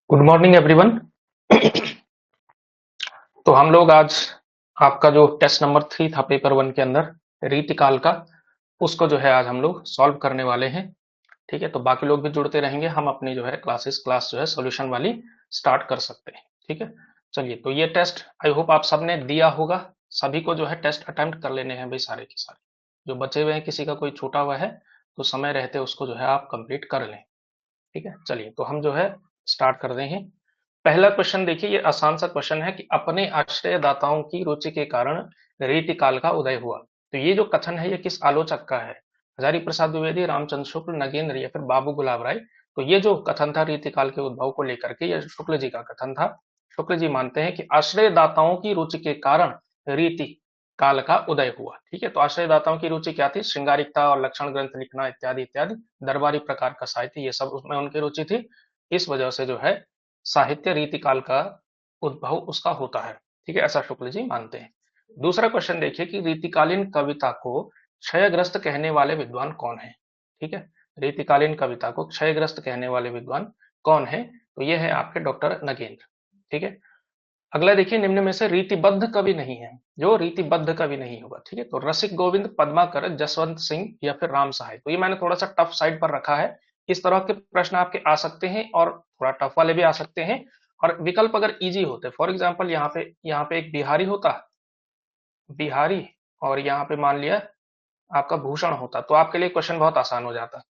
Good morning everyone. तो हम लोग आज आपका जो टेस्ट नंबर 3 था पेपर 1 के अंदर रीतिकाल का, उसको जो है आज हम लोग सॉल्व करने वाले हैं। ठीक है, तो बाकी लोग भी जुड़ते रहेंगे, हम अपनी जो है क्लास जो है सॉल्यूशन वाली स्टार्ट कर सकते हैं। ठीक है, चलिए। तो ये टेस्ट आई होप आप सबने दिया होगा। सभी को जो है टेस्ट अटेम्प्ट कर लेने हैं भाई, सारे के सारे जो बचे हुए हैं, किसी का कोई छूटा हुआ है तो समय रहते उसको जो है आप कंप्लीट कर लें। ठीक है, चलिए तो हम जो है स्टार्ट कर रहे हैं। पहला क्वेश्चन देखिए, ये आसान सा क्वेश्चन है कि अपने आश्रयदाताओं की रुचि के कारण रीतिकाल का उदय हुआ। तो ये जो कथन है ये किस आलोचक का है? हजारी प्रसाद द्विवेदी, रामचंद्र शुक्ल, नगेंद्र या फिर बाबू गुलाब राय। तो ये जो कथन था रीतिकाल के उद्भव को लेकर के, ये शुक्ल जी का कथन था। शुक्ल जी मानते हैं कि आश्रयदाताओं की रुचि के कारण रीति काल का उदय हुआ। ठीक है, तो आश्रयदाताओं की रुचि क्या थी? श्रृंगारिकता और लक्षण ग्रंथ लिखना इत्यादि इत्यादि, दरबारी प्रकार का साहित्य, ये सब उसमें उनकी रुचि थी। इस वजह से जो है साहित्य रीतिकाल का उद्भव उसका होता है। ठीक है, ऐसा शुक्ल जी मानते हैं। दूसरा क्वेश्चन देखिए कि रीतिकालीन कविता को क्षयग्रस्त कहने वाले विद्वान कौन है? ठीक है, रीतिकालीन कविता को क्षयग्रस्त कहने वाले विद्वान कौन है? तो ये है आपके डॉक्टर नगेंद्र। ठीक है, अगला देखिए, निम्न में से रीतिबद्ध कवि नहीं है, जो रीतिबद्ध कवि नहीं होगा। ठीक है, तो रसिक गोविंद, पद्माकर, जसवंत सिंह या फिर राम सहाय। तो ये मैंने थोड़ा सा टफ साइड पर रखा है। इस तरह के प्रश्न आपके आ सकते हैं और थोड़ा टफ वाले भी आ सकते हैं। और विकल्प अगर इजी होते, फॉर एग्जाम्पल यहाँ पे एक बिहारी होता, बिहारी, और यहाँ पे मान लिया आपका भूषण होता, तो आपके लिए क्वेश्चन बहुत आसान हो जाता।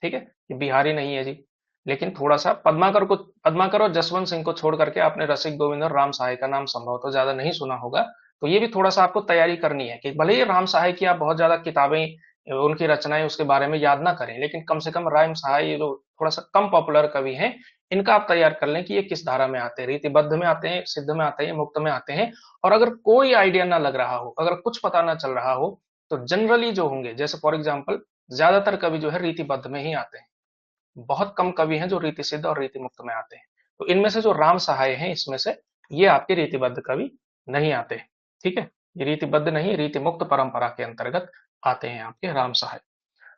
ठीक है, ये बिहारी नहीं है जी। लेकिन थोड़ा सा पद्माकर और जसवंत सिंह को छोड़ करके आपने रसिक गोविंद और राम सहाय का नाम संभव तो ज्यादा नहीं सुना होगा। तो ये भी थोड़ा सा आपको तैयारी करनी है कि भले ही राम सहाय की आप बहुत ज्यादा किताबें, उनकी रचनाएं उसके बारे में याद ना करें, लेकिन कम से कम राम सहाय ये जो थोड़ा सा कम पॉपुलर कवि हैं, इनका आप तैयार कर लें कि ये किस धारा में आते हैं, रीतिबद्ध में आते हैं, सिद्ध में आते हैं, मुक्त में आते हैं। और अगर कोई आइडिया ना लग रहा हो, अगर कुछ पता ना चल रहा हो, तो जनरली जो होंगे, जैसे फॉर एग्जाम्पल ज्यादातर कवि जो है रीतिबद्ध में ही आते हैं। बहुत कम कवि हैं जो रीति सिद्ध और रीति मुक्त में आते हैं। तो इनमें से जो राम सहाय हैं, इसमें से ये आपके रीतिबद्ध कवि नहीं आते। ठीक है, ये रीतिबद्ध नहीं, रीति मुक्त परंपरा के अंतर्गत आते हैं आपके राम सहाय।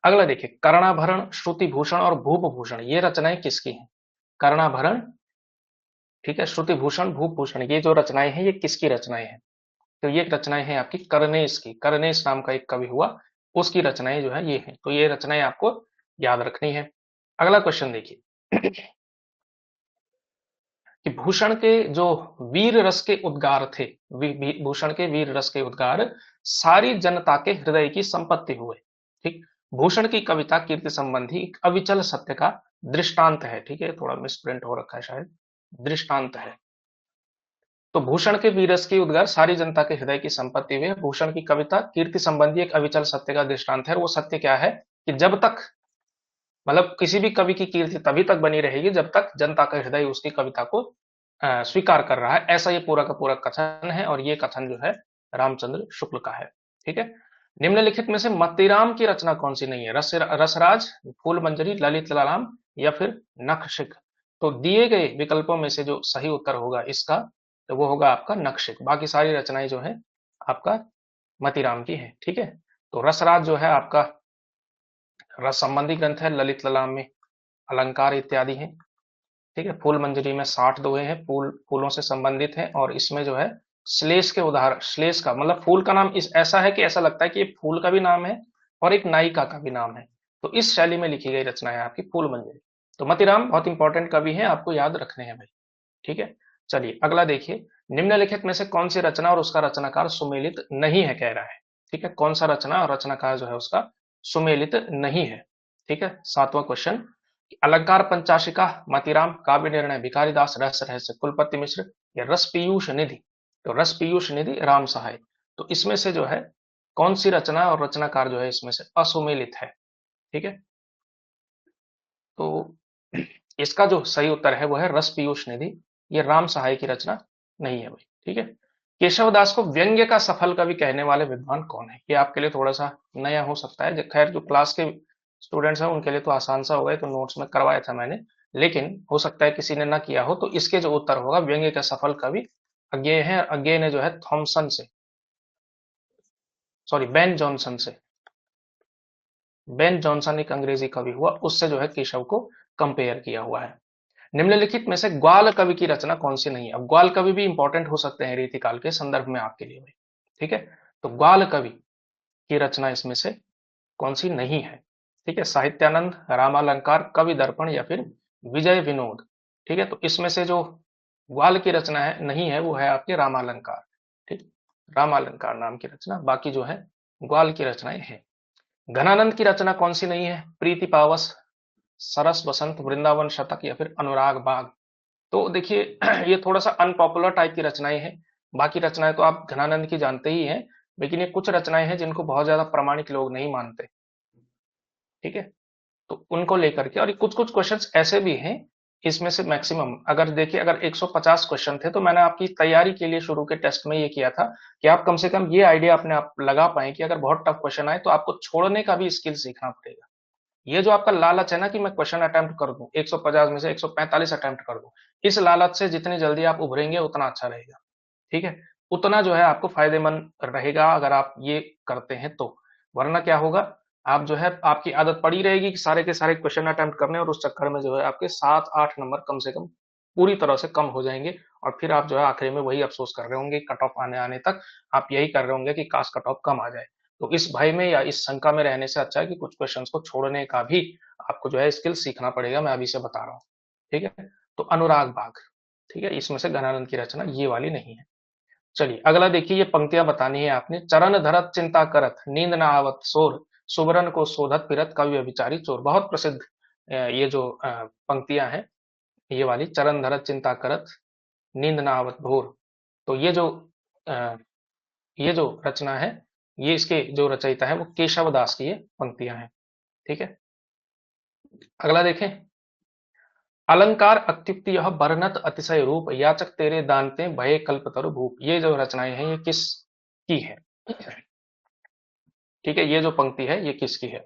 अगला देखिए, कर्णाभरण, श्रुति भूषण और भूप भूषण, ये रचनाएं किसकी हैं? कर्णाभरण, ठीक है, श्रुति भूषण, भूप भूषण, ये जो रचनाएं हैं ये किसकी रचनाएं हैं? तो ये रचनाएं हैं आपकी कर्नेश की। कर्नेश नाम का एक कवि हुआ, उसकी रचनाएं जो है ये हैं। तो ये रचनाएं आपको याद रखनी है। अगला क्वेश्चन देखिए कि भूषण के जो वीर रस के उद्गार थे, भूषण के वीर रस के उद्गार सारी जनता के हृदय की संपत्ति हुए। ठीक, भूषण की कविता कीर्ति संबंधी एक अविचल सत्य का दृष्टांत है। ठीक है, थोड़ा मिसप्रिंट हो रखा है शायद, दृष्टांत है। तो भूषण के वीरस की उद्गार सारी जनता के हृदय की संपत्ति हुए। भूषण की कविता कीर्ति संबंधी एक अविचल सत्य का दृष्टांत है। और वो सत्य क्या है? कि जब तक, मतलब किसी भी कवि की कीर्ति तभी तक बनी रहेगी जब तक जनता का हृदय उसकी कविता को स्वीकार कर रहा है। ऐसा ये पूरा का पूरा कथन है, और ये कथन जो है रामचंद्र शुक्ल का है। ठीक है, निम्नलिखित में से मतीराम की रचना कौन सी नहीं है? रसराज, फूल मंजरी, ललित ललाम या फिर नखशिख। तो दिए गए विकल्पों में से जो सही उत्तर होगा इसका, तो वो होगा आपका नखशिख। बाकी सारी रचनाएं जो है आपका मतीराम की है। ठीक है, तो रसराज जो है आपका रस संबंधी ग्रंथ है, ललित ललाम में अलंकार इत्यादि हैं। ठीक है, फूल मंजरी में 60 दोहे हैं, फूलों से संबंधित है। और इसमें जो है श्लेष के उदाहरण, श्लेष का मतलब फूल का नाम इस ऐसा है कि ऐसा लगता है कि ये फूल का भी नाम है और एक नायिका का भी नाम है। तो इस शैली में लिखी गई रचना है आपकी फूल मंजरी। तो मतीराम बहुत इंपॉर्टेंट कवि है, आपको याद रखने हैं भाई। ठीक है, चलिए अगला देखिए, निम्नलिखित में से कौन सी रचना और उसका रचनाकार सुमेलित नहीं है कह रहा है। ठीक है, कौन सा रचना और रचनाकार जो है उसका सुमेलित नहीं है। ठीक है, 7वां क्वेश्चन, अलंकार पंचाशिका मतीराम, काव्य निर्णय भिखारीदास, रहस्य रहस्य कुलपति मिश्र या रस पीयूष निधि। तो रस पीयूष निधि राम सहाय। तो इसमें से जो है कौन सी रचना और रचनाकार जो है इसमें से असुमेलित है? ठीक है, तो इसका जो सही उत्तर है वो है रस पीयूष निधि। ये राम सहाय की रचना नहीं है भाई। ठीक है, केशवदास को व्यंग्य का सफल कवि कहने वाले विद्वान कौन है? ये आपके लिए थोड़ा सा नया हो सकता है, खैर जो क्लास के स्टूडेंट्स हैं उनके लिए तो आसान सा होगा, तो नोट्स में करवाया था मैंने, लेकिन हो सकता है किसी ने ना किया हो। तो इसके जो उत्तर होगा व्यंग्य का सफल कवि अज्ञेय है। अज्ञेय ने जो है थॉमसन से, सॉरी बेन जॉनसन से, बेन जॉनसन एक अंग्रेजी कवि हुआ, उससे जो है केशव को कंपेयर किया हुआ है। निम्नलिखित में से ग्वाल कवि की रचना कौन सी नहीं है? अब ग्वाल कवि भी इंपॉर्टेंट हो सकते हैं रीतिकाल के संदर्भ में आपके लिए भाई, ठीक है। तो ग्वाल कवि की रचना इसमें से कौन सी नहीं है? ठीक है, साहित्यानंद, रामालंकार, कवि दर्पण या फिर विजय विनोद। ठीक है, तो इसमें से जो ग्वाल की रचना है नहीं है वो है आपके रामालंकार। ठीक, रामालंकार नाम की रचना, बाकी जो है ग्वाल की रचनाएं हैं। घनानंद की रचना कौन सी नहीं है? प्रीति पावस, सरस वसंत, वृंदावन शतक या फिर अनुराग बाग। तो देखिए ये थोड़ा सा अनपॉपुलर टाइप की रचनाएं हैं। बाकी रचनाएं तो आप घनानंद की जानते ही हैं, लेकिन ये कुछ रचनाएं हैं जिनको बहुत ज्यादा प्रामाणिक लोग नहीं मानते। ठीक है, तो उनको लेकर के, और कुछ कुछ क्वेश्चंस ऐसे भी हैं इसमें से मैक्सिमम अगर देखिए, अगर 150 क्वेश्चन थे तो मैंने आपकी तैयारी के लिए शुरू के टेस्ट में ये किया था कि आप कम से कम ये आइडिया अपने आप लगा पाए कि अगर बहुत टफ क्वेश्चन आए तो आपको छोड़ने का भी स्किल सीखना पड़ेगा। ये जो आपका लालच है ना कि मैं क्वेश्चन अटेम्प्ट कर दूं, 150 में से 145 अटेम्प्ट कर दूं, इस लालच से जितनी जल्दी आप उभरेंगे उतना अच्छा रहेगा। ठीक है, उतना जो है आपको फायदेमंद रहेगा अगर आप ये करते हैं तो। वरना क्या होगा, आप जो है आपकी आदत पड़ी रहेगी कि सारे के सारे क्वेश्चन अटेम्प्ट करने, और उस चक्कर में जो है आपके 7-8 नंबर कम से कम पूरी तरह से कम हो जाएंगे, और फिर आप जो है आखिरी में वही अफसोस कर रहे होंगे, कट ऑफ आने आने तक आप यही कर रहे होंगे कि काश कट ऑफ कम आ जाए। तो इस भय में या इस शंका में रहने से अच्छा है कि कुछ क्वेश्चन को छोड़ने का भी आपको जो है स्किल सीखना पड़ेगा, मैं अभी से बता रहा हूँ। ठीक है, तो अनुराग बाग, ठीक है, इसमें से घनानंद की रचना ये वाली नहीं है। चलिए अगला देखिए, ये पंक्तियां बतानी है आपने। चरण धरत चिंता करत, नींद न आवत सोर, सुबरन को शोधत फिरत, कवि अभिचारी चोर। बहुत प्रसिद्ध ये जो पंक्तियां हैं, ये वाली, चरण धरत चिंता करत, नींद न आवत भोर। तो अ, ये जो रचना है, ये इसके जो रचयिता है वो केशव दास की ये पंक्तियां हैं। ठीक है, अगला देखें। अलंकार अत्युक्ति यह बरनत अतिशय रूप, याचक तेरे दानते भये कल्पतरु भूप। ये जो रचनाएं हैं ये किस की है? ठीक है, ये जो पंक्ति है ये किसकी है?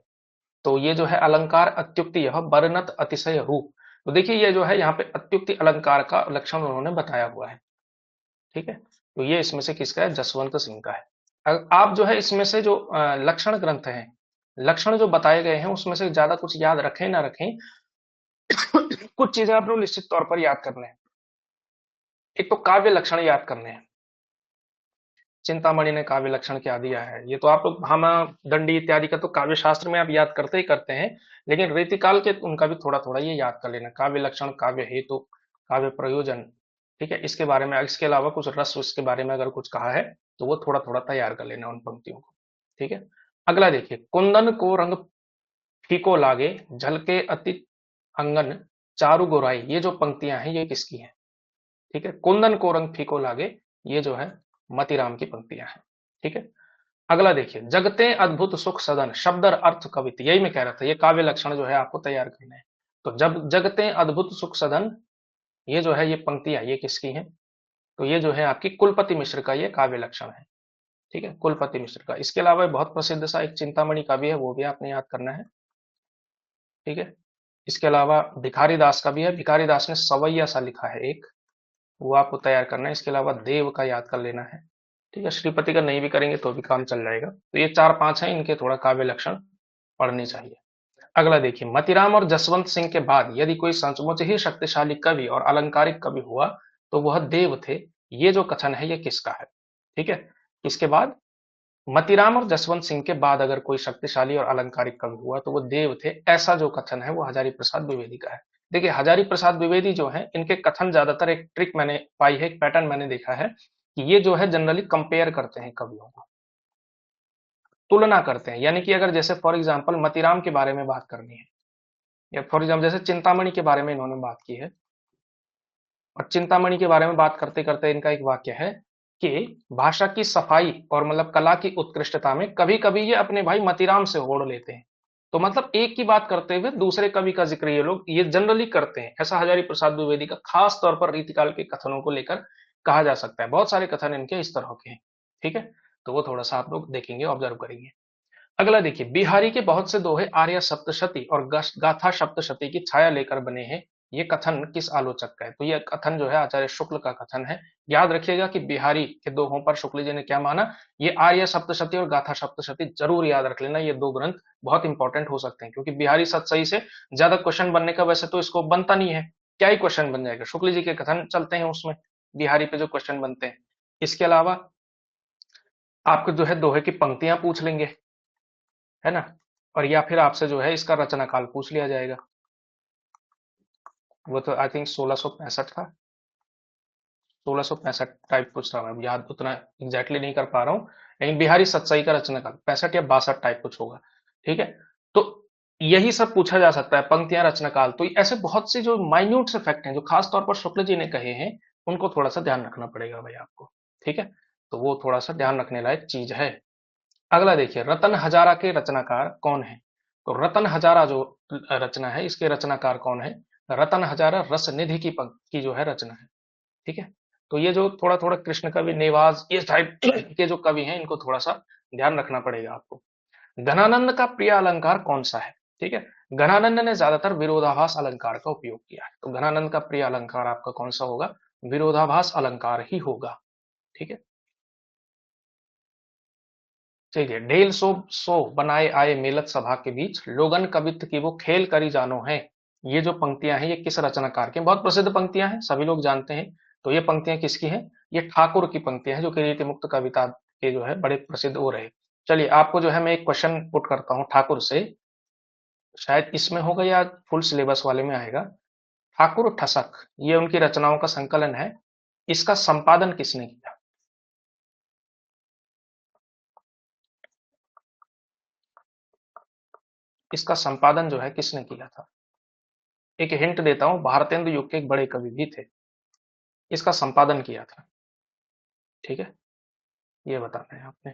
तो ये जो है अलंकार अत्युक्ति यह बरनत अतिशय रूप। तो देखिए ये जो है यहाँ पे अत्युक्ति अलंकार का लक्षण उन्होंने बताया हुआ है। ठीक है, तो ये इसमें से किसका है? जसवंत सिंह का है। आप जो है इसमें से जो लक्षण ग्रंथ हैं, लक्षण जो बताए गए हैं उसमें से ज्यादा कुछ याद रखें ना रखें, कुछ चीजें आप लोग निश्चित तौर पर याद करने हैं। एक तो काव्य लक्षण याद करने हैं। चिंतामणि ने काव्य लक्षण क्या दिया है, ये तो आप लोग भामा दंडी इत्यादि का तो काव्य शास्त्र में आप याद करते ही करते हैं, लेकिन रीतिकाल के उनका भी थोड़ा थोड़ा ये याद कर लेना। काव्य लक्षण, काव्य हेतु, काव्य प्रयोजन। ठीक है, इसके बारे में, इसके अलावा कुछ रस इसके बारे में अगर कुछ कहा है तो वो थोड़ा थोड़ा तैयार कर लेना उन पंक्तियों को। ठीक है, अगला देखिए। कुंदन को रंग फीको लागे, झलके अति अंगन चारु गोराई। ये जो पंक्तियां हैं ये किसकी हैं? ठीक है, कुंदन को रंग फीको लागे, ये जो है मतीराम की पंक्तियां हैं। ठीक है, अगला देखिए। जगते अद्भुत सुख सदन, शब्द अर्थ कवित। यही मैं कह रहा था, ये काव्य लक्षण जो है आपको तैयार करना है। तो जब जगते अद्भुत सुख सदन, ये जो है ये पंक्तियां ये किसकी हैं? तो ये जो है आपकी कुलपति मिश्र का ये काव्य लक्षण है। ठीक है, कुलपति मिश्र का। इसके अलावा बहुत प्रसिद्ध सा एक चिंतामणि काव्य है, वो भी आपने याद करना है। ठीक है, इसके अलावा भिखारी दास का भी है। भिखारी दास ने सवैया सा लिखा है एक, वो आपको तैयार करना है। इसके अलावा देव का याद कर लेना है। ठीक है, श्रीपति का नहीं भी करेंगे तो भी काम चल जाएगा। तो ये 4-5 हैं, इनके थोड़ा काव्य लक्षण पढ़ने चाहिए। अगला देखिए। मतीराम और जसवंत सिंह के बाद यदि कोई सचमुच ही शक्तिशाली कवि और अलंकारिक कवि हुआ तो वह देव थे। ये जो कथन है ये किसका है? ठीक है, इसके बाद मतीराम और जसवंत सिंह के बाद अगर कोई शक्तिशाली और अलंकारिक कवि हुआ तो वो देव थे, ऐसा जो कथन है वो हजारी प्रसाद द्विवेदी का है। देखिए हजारी प्रसाद द्विवेदी जो है, इनके कथन ज्यादातर, एक ट्रिक मैंने पाई है, एक पैटर्न मैंने देखा है कि ये जो है जनरली कंपेयर करते हैं कवियों को, तुलना करते हैं। यानी कि अगर जैसे फॉर एग्जांपल मतीराम के बारे में बात करनी है, या फॉर एग्जांपल जैसे चिंतामणि के बारे में इन्होंने बात की है, और चिंतामणि के बारे में बात करते करते इनका एक वाक्य है कि भाषा की सफाई और मतलब कला की उत्कृष्टता में कभी कभी ये अपने भाई मतीराम से होड़ लेते हैं। तो मतलब एक की बात करते हुए दूसरे कवि का जिक्र ये लोग ये जनरली करते हैं। ऐसा हजारी प्रसाद द्विवेदी का खास तौर पर रीतिकाल के कथनों को लेकर कहा जा सकता है। बहुत सारे कथन इनके इस तरह के हैं। ठीक है, तो वो थोड़ा सा आप लोग देखेंगे, ऑब्जर्व करेंगे। अगला देखिए। बिहारी के बहुत से दोहे आर्य सप्तशती और गाथा सप्तशती की छाया लेकर बने हैं, ये कथन किस आलोचक का है? तो ये कथन जो है आचार्य शुक्ल का कथन है। याद रखिएगा कि बिहारी के दोहों पर शुक्ल जी ने क्या माना, ये आर्य सप्तशती और गाथा सप्तशती जरूर याद रख लेना, ये दो ग्रंथ बहुत इंपॉर्टेंट हो सकते हैं, क्योंकि बिहारी सतसई से ज्यादा क्वेश्चन बनने का वैसे तो स्कोप बनता नहीं है, क्या ही क्वेश्चन बन जाएगा, शुक्ल जी के कथन चलते हैं उसमें, बिहारी पे जो क्वेश्चन बनते हैं। इसके अलावा आपको जो है दोहे की पंक्तियां पूछ लेंगे, है ना, और या फिर आपसे जो है इसका रचना काल पूछ लिया जाएगा। वो तो आई थिंक 1665 था, 1665 टाइप कुछ था, मैं याद उतना एग्जैक्टली नहीं कर पा रहा हूँ, लेकिन बिहारी सतसई का रचना काल 65 या 62 टाइप कुछ होगा। ठीक है, तो यही सब पूछा जा सकता है, पंक्तियां, रचना काल। तो ऐसे बहुत से जो माइन्यूट से फैक्ट हैं जो खास तौर पर शुक्ल जी ने कहे हैं, उनको थोड़ा सा ध्यान रखना पड़ेगा भाई आपको। ठीक है, तो वो थोड़ा सा ध्यान रखने लायक चीज है। अगला देखिए, रतन हजारा के रचनाकार कौन है? तो रतन हजारा जो रचना है, इसके रचनाकार कौन है? रतन हजारा रस निधि की जो है रचना है। ठीक है, तो ये जो थोड़ा थोड़ा कृष्ण कवि, नेवाज, ये टाइप के जो कवि हैं, इनको थोड़ा सा ध्यान रखना पड़ेगा आपको। घनानंद का प्रिय अलंकार कौन सा है? ठीक है, घनानंद ने ज्यादातर विरोधाभास अलंकार का उपयोग किया है, तो घनानंद का प्रिय अलंकार आपका कौन सा होगा? विरोधाभास अलंकार ही होगा। ठीक है, ठीक है, ढेल सो सो बनाए आए मेलत सभा के बीच, लोगन कवित्त की वो खेल करी जानो है। ये जो पंक्तियां हैं, ये किस रचनाकार की? बहुत प्रसिद्ध पंक्तियां हैं, सभी लोग जानते हैं। तो ये पंक्तियां किसकी हैं? ये ठाकुर की पंक्तियां हैं, जो कि रीति मुक्त कविता के जो है बड़े प्रसिद्ध हो रहे। चलिए, आपको जो है मैं एक क्वेश्चन पुट करता हूँ ठाकुर से, शायद इसमें होगा या फुल सिलेबस वाले में आएगा। ठाकुर ठसक, ये उनकी रचनाओं का संकलन है, इसका संपादन किसने किया? इसका संपादन जो है किसने किया था? एक हिंट देता हूं, भारतेंदु युग के एक बड़े कवि भी थे, इसका संपादन किया था। ठीक है, ये बताना है आपने।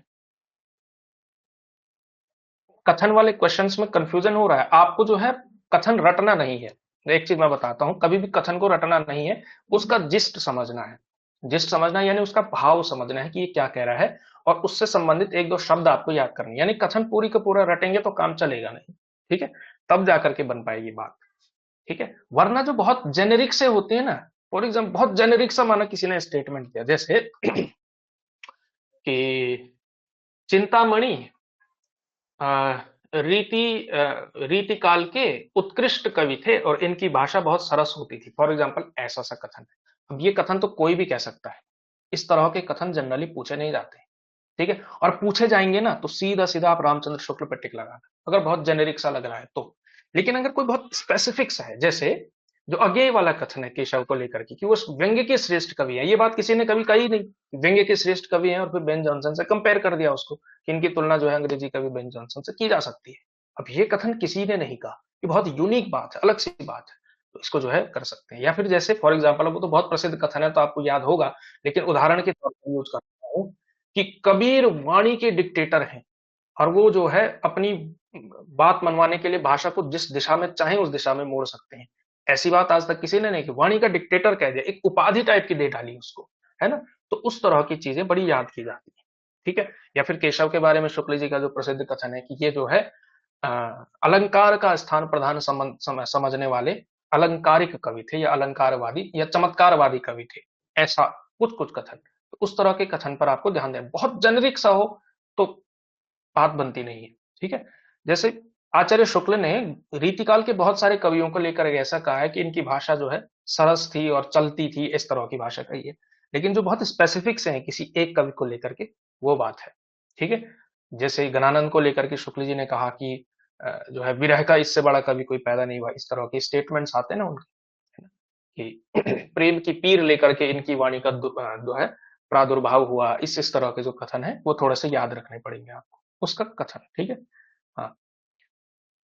कथन वाले क्वेश्चंस में कंफ्यूजन हो रहा है आपको, जो है कथन रटना नहीं है। एक चीज मैं बताता हूं, कभी भी कथन को रटना नहीं है, उसका जिस्ट समझना है। जिस्ट समझना है यानी उसका भाव समझना है कि ये क्या कह रहा है, और उससे संबंधित एक दो शब्द आपको याद करने हैं। यानी कथन पूरी का पूरा रटेंगे तो काम चलेगा नहीं। ठीक है, तब जाकर के बन पाएगी बात। ठीक है, वरना जो बहुत जेनेरिक से होते हैं ना, फॉर एग्जाम्पल बहुत जेनेरिक सा माना किसी ने स्टेटमेंट दिया, जैसे कि चिंतामणि रीति रीति काल के उत्कृष्ट कवि थे और इनकी भाषा बहुत सरस होती थी, फॉर एग्जाम्पल ऐसा सा कथन है। अब ये कथन तो कोई भी कह सकता है, इस तरह के कथन जनरली पूछे नहीं जाते। ठीक है, और पूछे जाएंगे ना तो सीधा सीधा आप रामचंद्र शुक्ल पर टिक लगाना, अगर बहुत जेनेरिक सा लग रहा है तो। लेकिन अगर कोई बहुत स्पेसिफिक सा है, जैसे जो अज्ञेय वाला कथन है केशव को लेकर के कि वो व्यंग्य के श्रेष्ठ कवि है, ये बात किसी ने कभी कही नहीं, व्यंग्य के श्रेष्ठ कवि हैं, और फिर बेन जॉनसन से कंपेयर कर दिया उसको कि इनकी तुलना जो है अंग्रेजी कवि बेन जॉनसन से की जा सकती है। अब ये कथन किसी ने नहीं कहा, ये बहुत यूनिक बात है, अलग सी बात है, तो इसको जो है कर सकते हैं। या फिर जैसे फॉर एग्जाम्पल, वो तो बहुत प्रसिद्ध कथन है तो आपको याद होगा, लेकिन उदाहरण के तौर पर यूज करता हूँ कि कबीर वाणी के डिक्टेटर हैं, और वो जो है अपनी बात मनवाने के लिए भाषा को जिस दिशा में चाहे उस दिशा में मोड़ सकते हैं। ऐसी बात आज तक किसी ने नहीं की, वाणी का डिक्टेटर कह दिया, एक उपाधि टाइप की दे डाली उसको, है ना। तो उस तरह की चीजें बड़ी याद की जाती है। ठीक है, या फिर केशव के बारे में शुक्ल जी का जो प्रसिद्ध कथन है कि ये जो है अ, अलंकार का स्थान प्रधान समझने वाले अलंकारिक कवि थे, या अलंकारवादी या चमत्कारवादी कवि थे, ऐसा कुछ कुछ कथन। तो उस तरह के कथन पर आपको ध्यान दें, बहुत जेनरिक सा हो तो बात बनती नहीं है। ठीक है, जैसे आचार्य शुक्ल ने रीतिकाल के बहुत सारे कवियों को लेकर ऐसा कहा है कि इनकी भाषा जो है सरस थी और चलती थी, इस तरह की भाषा कही है। लेकिन जो बहुत स्पेसिफिक से है किसी एक कवि को लेकर के, वो बात है। ठीक है, जैसे गणानंद को लेकर के शुक्ल जी ने कहा कि जो है विरह का इससे बड़ा कवि कोई पैदा नहीं हुआ, इस तरह के स्टेटमेंट्स आते हैं ना उनके, है ना, कि प्रेम की पीर लेकर के इनकी वाणी का जो है प्रादुर्भाव हुआ, इस तरह के जो कथन है वो थोड़े से याद रखने पड़ेंगे आपको, उसका कथन। ठीक है, हाँ।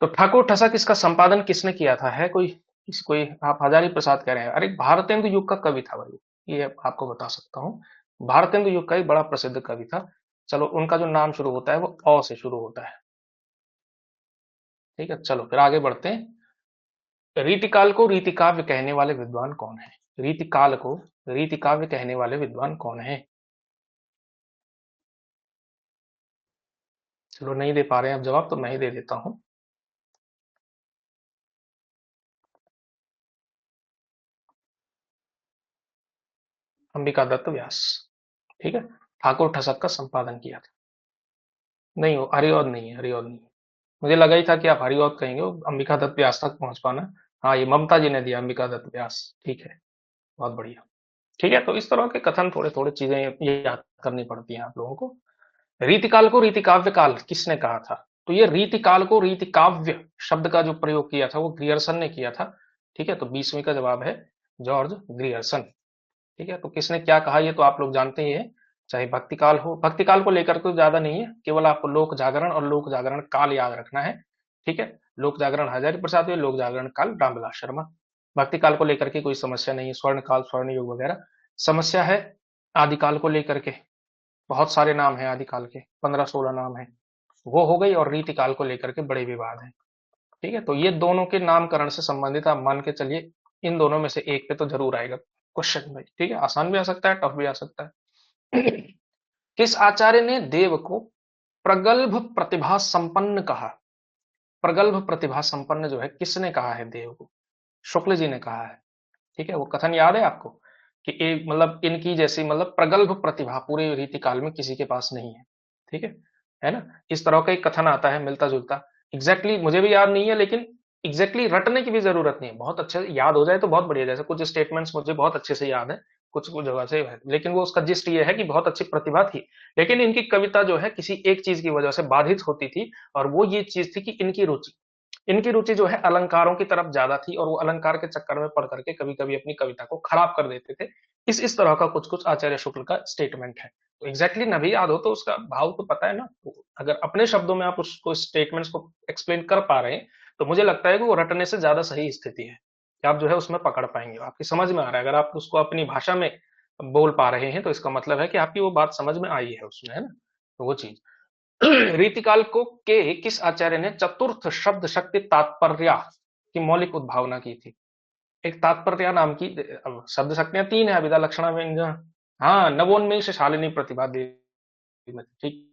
तो ठाकुर ठसक, इसका संपादन किसने किया था? है कोई? कोई? आप हजारी प्रसाद कह रहे हैं, अरे भारतेंदु युग का कवि था भाई, ये आपको बता सकता हूँ। भारतेंदु युग का एक बड़ा प्रसिद्ध कवि था। चलो, उनका जो नाम शुरू होता है वो अ से शुरू होता है। ठीक है, चलो फिर आगे बढ़ते हैं। रीतिकाल को रीतिकाव्य कहने वाले विद्वान कौन है? रीतिकाल को रीतिकाव्य कहने वाले विद्वान कौन है? चलो, नहीं दे पा रहे हैं आप जवाब, तो मैं ही दे देता हूँ। अंबिका दत्त व्यास। ठीक है, ठाकुर ठसक का संपादन किया था। नहीं, हो हरिऔध नहीं है, हरिऔध नहीं है। मुझे लगा ही था कि आप हरिऔध कहेंगे, वो अंबिका दत्त व्यास तक पहुंच पाना। हाँ, ये ममता जी ने दिया, अंबिका दत्त व्यास। ठीक है, बहुत बढ़िया। ठीक है, तो इस तरह के कथन थोड़े थोड़े चीजें ये याद करनी पड़ती हैं आप लोगों को। रीतिकाल को रीतिकाव्य काल किसने कहा था? तो ये रीतिकाल को रीतिकाव्य शब्द का जो प्रयोग किया था वो ग्रियर्सन ने किया था। ठीक है, तो 20वीं का जवाब है जॉर्ज ग्रियर्सन। ठीक है, तो किसने क्या कहा ये तो आप लोग जानते ही हैं। चाहे भक्तिकाल हो, भक्तिकाल को लेकर तो ज्यादा नहीं है, केवल आपको लोक जागरण और लोक जागरण काल याद रखना है। ठीक है, लोक जागरण हजारी प्रसाद हुए, लोक जागरण काल रामविलास शर्मा। भक्तिकाल को लेकर के कोई समस्या नहीं है, स्वर्ण काल, स्वर्ण युग वगैरह। समस्या है आदिकाल को लेकर के, बहुत सारे नाम हैं आदिकाल के, 15-16 नाम हैं, वो हो गई। और रीतिकाल को लेकर के बड़े विवाद हैं। ठीक है, तो ये दोनों के नामकरण से संबंधित आप मान के चलिए, इन दोनों में से एक पे तो जरूर आएगा क्वेश्चन भाई। ठीक है, आसान भी आ सकता है, टफ भी आ सकता है। किस आचार्य ने देव को प्रगल्भ प्रतिभा संपन्न कहा? प्रगल्भ प्रतिभा संपन्न जो है किसने कहा है देव को? शुक्ल जी ने कहा है। ठीक है, वो कथन याद है आपको कि एक मतलब इनकी जैसी मतलब प्रगल्भ प्रतिभा पूरे रीतिकाल में किसी के पास नहीं है। ठीक है ना? इस तरह का एक कथन आता है मिलता जुलता। एग्जैक्टली exactly, मुझे भी याद नहीं है, लेकिन एग्जैक्टली exactly रटने की भी जरूरत नहीं है, बहुत अच्छे से याद हो जाए तो बहुत बढ़िया। जैसे कुछ स्टेटमेंट्स मुझे बहुत अच्छे से याद है, कुछ कुछ जगह से है, लेकिन वो उसका जिस्ट ये है कि बहुत अच्छी प्रतिभा थी, लेकिन इनकी कविता जो है किसी एक चीज की वजह से बाधित होती थी। और वो ये चीज थी कि इनकी रुचि जो है अलंकारों की तरफ ज्यादा थी, और वो अलंकार के चक्कर में पढ़ करके कभी कभी अपनी कविता को खराब कर देते थे। इस तरह का कुछ कुछ आचार्य शुक्ल का स्टेटमेंट है। तो एग्जैक्टली exactly नहीं याद हो तो उसका भाव तो पता है ना, तो अगर अपने शब्दों में आप उसको स्टेटमेंट्स को एक्सप्लेन कर पा रहे हैं, तो मुझे लगता है कि वो रटने से ज्यादा सही स्थिति है कि आप जो है उसमें पकड़ पाएंगे, आपकी समझ में आ रहा है। अगर आप उसको अपनी भाषा में बोल पा रहे हैं तो इसका मतलब है कि आपकी वो बात समझ में आई है उसमें, है ना? तो वो चीज। रीतिकाल को के किस आचार्य ने चतुर्थ शब्द शक्ति तात्पर्य की मौलिक उद्भावना की थी? एक तात्पर्य नाम की शब्द शक्तियां तीन है, अभिधा लक्षणा व्यंजन। हाँ, नवोन्मेष शालिनी प्रतिभा देवी में, ठीक।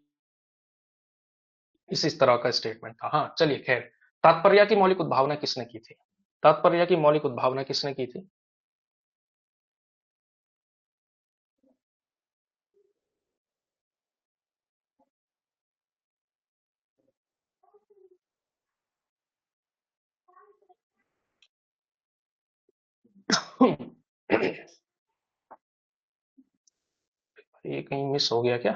इस तरह का स्टेटमेंट था। हाँ चलिए खैर, तात्पर्य की मौलिक उद्भावना किसने की थी? तात्पर्य की मौलिक उद्भावना किसने की थी? ये कहीं मिस हो गया क्या?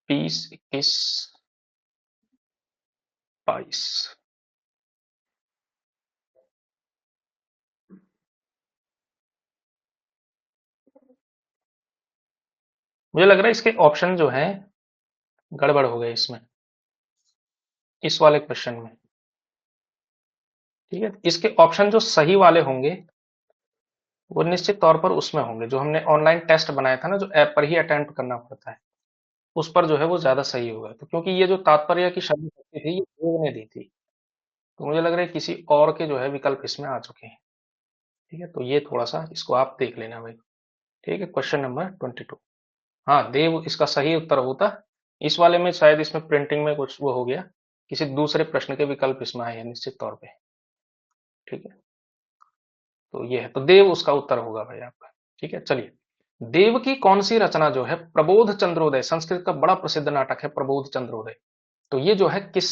20, 21, 22। मुझे लग रहा है इसके ऑप्शन जो है गड़बड़ हो गए इसमें, इस वाले क्वेश्चन में। ठीक है, इसके ऑप्शन जो सही वाले होंगे वो निश्चित तौर पर उसमें होंगे जो हमने ऑनलाइन टेस्ट बनाया था ना, जो ऐप पर ही अटेम्प्ट करना पड़ता है, उस पर जो है वो ज्यादा सही होगा। तो क्योंकि ये जो तात्पर्य की शब्द शक्ति थी ये देव ने दी थी, तो मुझे लग रहा है किसी और के जो है विकल्प इसमें आ चुके हैं। ठीक है, तो ये थोड़ा सा इसको आप देख लेना भाई। ठीक है, क्वेश्चन नंबर 22। हाँ, देव इसका सही उत्तर होता। इस वाले में शायद इसमें प्रिंटिंग में कुछ वो हो गया, किसी दूसरे प्रश्न के विकल्प इसमें आए हैं निश्चित तौर पे। ठीक है, तो ये है, तो देव उसका उत्तर होगा भाई आपका। ठीक है, चलिए। देव की कौन सी रचना जो है प्रबोध चंद्रोदय, संस्कृत का बड़ा प्रसिद्ध नाटक है प्रबोध चंद्रोदय, तो ये जो है किस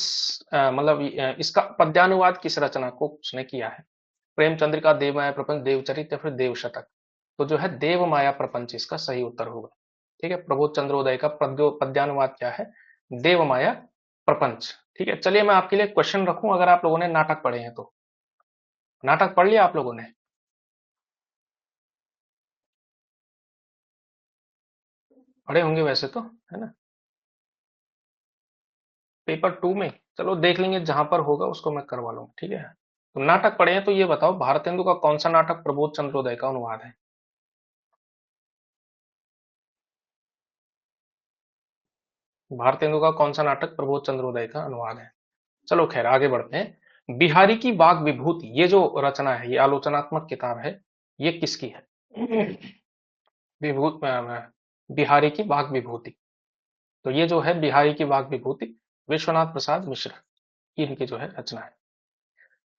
मतलब इसका पद्यानुवाद किस रचना को उसने किया है? प्रेमचंद्र का देव माया प्रपंच, देवचरित, या फिर देव शतक? तो जो है देव माया प्रपंच इसका सही उत्तर होगा। ठीक है, प्रबोध चंद्रोदय का पद्यानुवाद क्या है? देव माया प्रपंच। ठीक है, चलिए मैं आपके लिए क्वेश्चन रखूं, अगर आप लोगों ने नाटक पढ़े हैं तो। नाटक पढ़ लिया आप लोगों ने? पढ़े होंगे वैसे तो, है ना? पेपर 2 में चलो देख लेंगे, जहां पर होगा उसको मैं करवा लूंगा। ठीक है, तो नाटक पढ़े हैं तो ये बताओ, भारतेंदु का कौन सा नाटक प्रबोध चंद्रोदय का अनुवाद है? भारतेंदु का कौन सा नाटक प्रबोध चंद्रोदय का अनुवाद है? चलो खैर आगे बढ़ते हैं। बिहारी की बाग विभूति ये जो रचना है, ये आलोचनात्मक किताब है, ये किसकी है? विभूत बिहारी की बाग विभूति, तो ये जो है बिहारी की बाग विभूति विश्वनाथ प्रसाद मिश्र, इनकी जो है रचना है।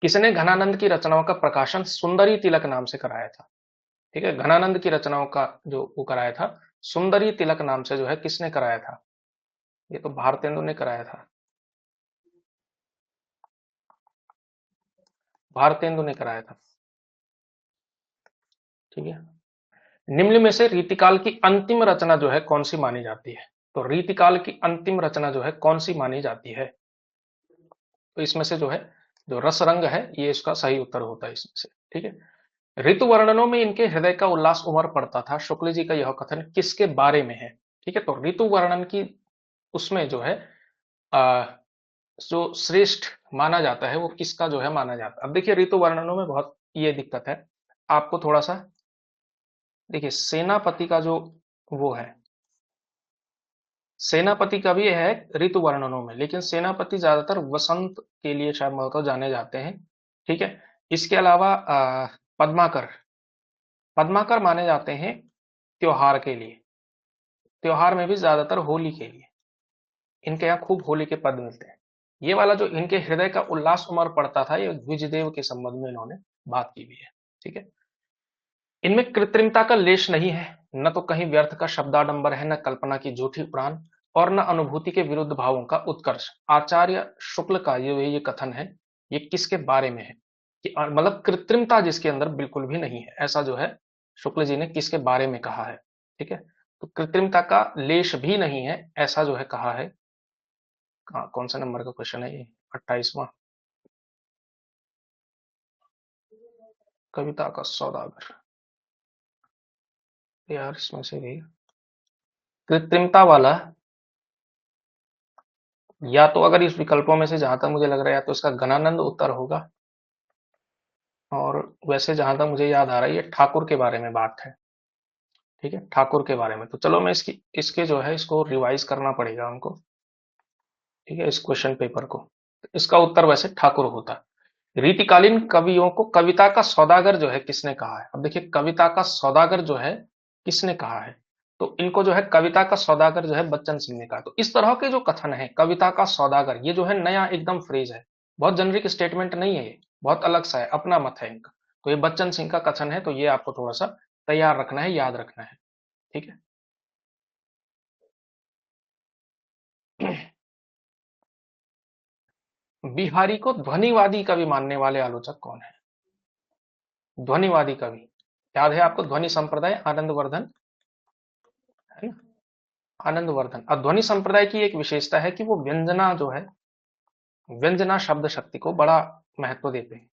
किसने घनानंद की रचनाओं का प्रकाशन सुंदरी तिलक नाम से कराया था? ठीक है, घनानंद की रचनाओं का जो वो कराया था, सुंदरी तिलक नाम से जो है किसने कराया था? ये तो भारतेंदु ने कराया था, भारतेंदु ने कराया था। ठीक है, निम्न में से रीतिकाल की अंतिम रचना जो है कौन सी मानी जाती है? तो रीतिकाल की अंतिम रचना जो है कौन सी मानी जाती है? तो इसमें से जो है, जो रसरंग है, ये इसका सही उत्तर होता है इसमें से। ठीक है, ऋतु वर्णनों में इनके हृदय का उल्लास उमड़ पड़ता था, शुक्ल जी का यह कथन किसके बारे में है? ठीक है, तो ऋतु वर्णन की उसमें जो है आ, जो श्रेष्ठ माना जाता है वो किसका जो है माना जाता है? अब देखिए, ऋतु वर्णनों में बहुत ये दिक्कत है, आपको थोड़ा सा देखिए, सेनापति का जो वो है, सेनापति का भी है ऋतु वर्णनों में, लेकिन सेनापति ज्यादातर वसंत के लिए शायद मतलब जाने जाते हैं। ठीक है, इसके अलावा पद्माकर, पद्माकर माने जाते हैं त्योहार के लिए, त्योहार में भी ज्यादातर होली के लिए, इनके यहाँ खूब होली के पद मिलते हैं। ये वाला जो इनके हृदय का उल्लास उमड़ पड़ता था, ये द्विजदेव के संबंध में इन्होंने बात की हुई है। ठीक है, इनमें कृत्रिमता का लेश नहीं है, न तो कहीं व्यर्थ का शब्दाडंबर है, न कल्पना की झूठी उड़ान, और न अनुभूति के विरुद्ध भावों का उत्कर्ष। आचार्य शुक्ल का ये कथन है, ये किसके बारे में है कि मतलब कृत्रिमता जिसके अंदर बिल्कुल भी नहीं है, ऐसा जो है शुक्ल जी ने किसके बारे में कहा है? ठीक है, तो कृत्रिमता का लेश भी नहीं है, ऐसा जो है कहा है। कौन सा नंबर का क्वेश्चन है ये? 28वां, कविता का सौदागर। यार इसमें से भी कृत्रिमता वाला, या तो अगर इस विकल्पों में से जहां तक मुझे लग रहा है, या तो इसका घनानंद उत्तर होगा, और वैसे जहां तक मुझे याद आ रहा है ये ठाकुर के बारे में बात है। ठीक है, ठाकुर के बारे में, तो चलो मैं इसकी इसके जो है इसको रिवाइज करना पड़ेगा हमको। ठीक है, इस क्वेश्चन पेपर को, इसका उत्तर वैसे ठाकुर होता। रीतिकालीन कवियों को कविता का सौदागर जो है किसने कहा है? अब देखिए, कविता का सौदागर जो है किसने कहा है? तो इनको जो है कविता का सौदागर जो है बच्चन सिंह ने कहा। तो इस तरह के जो कथन है, कविता का सौदागर, ये जो है नया एकदम फ्रेज है, बहुत जनरिक स्टेटमेंट नहीं है, ये बहुत अलग सा है, अपना मत है इनका। तो ये बच्चन सिंह का कथन है, तो ये आपको थोड़ा सा तैयार रखना है, याद रखना है। ठीक है, बिहारी को ध्वनिवादी कवि मानने वाले आलोचक कौन है? ध्वनिवादी कवि, याद है आपको? ध्वनि संप्रदाय, आनंद वर्धन, है ना? आनंद वर्धन। अब ध्वनि संप्रदाय की एक विशेषता है कि वो व्यंजना जो है, व्यंजना शब्द शक्ति को बड़ा महत्व देते हैं।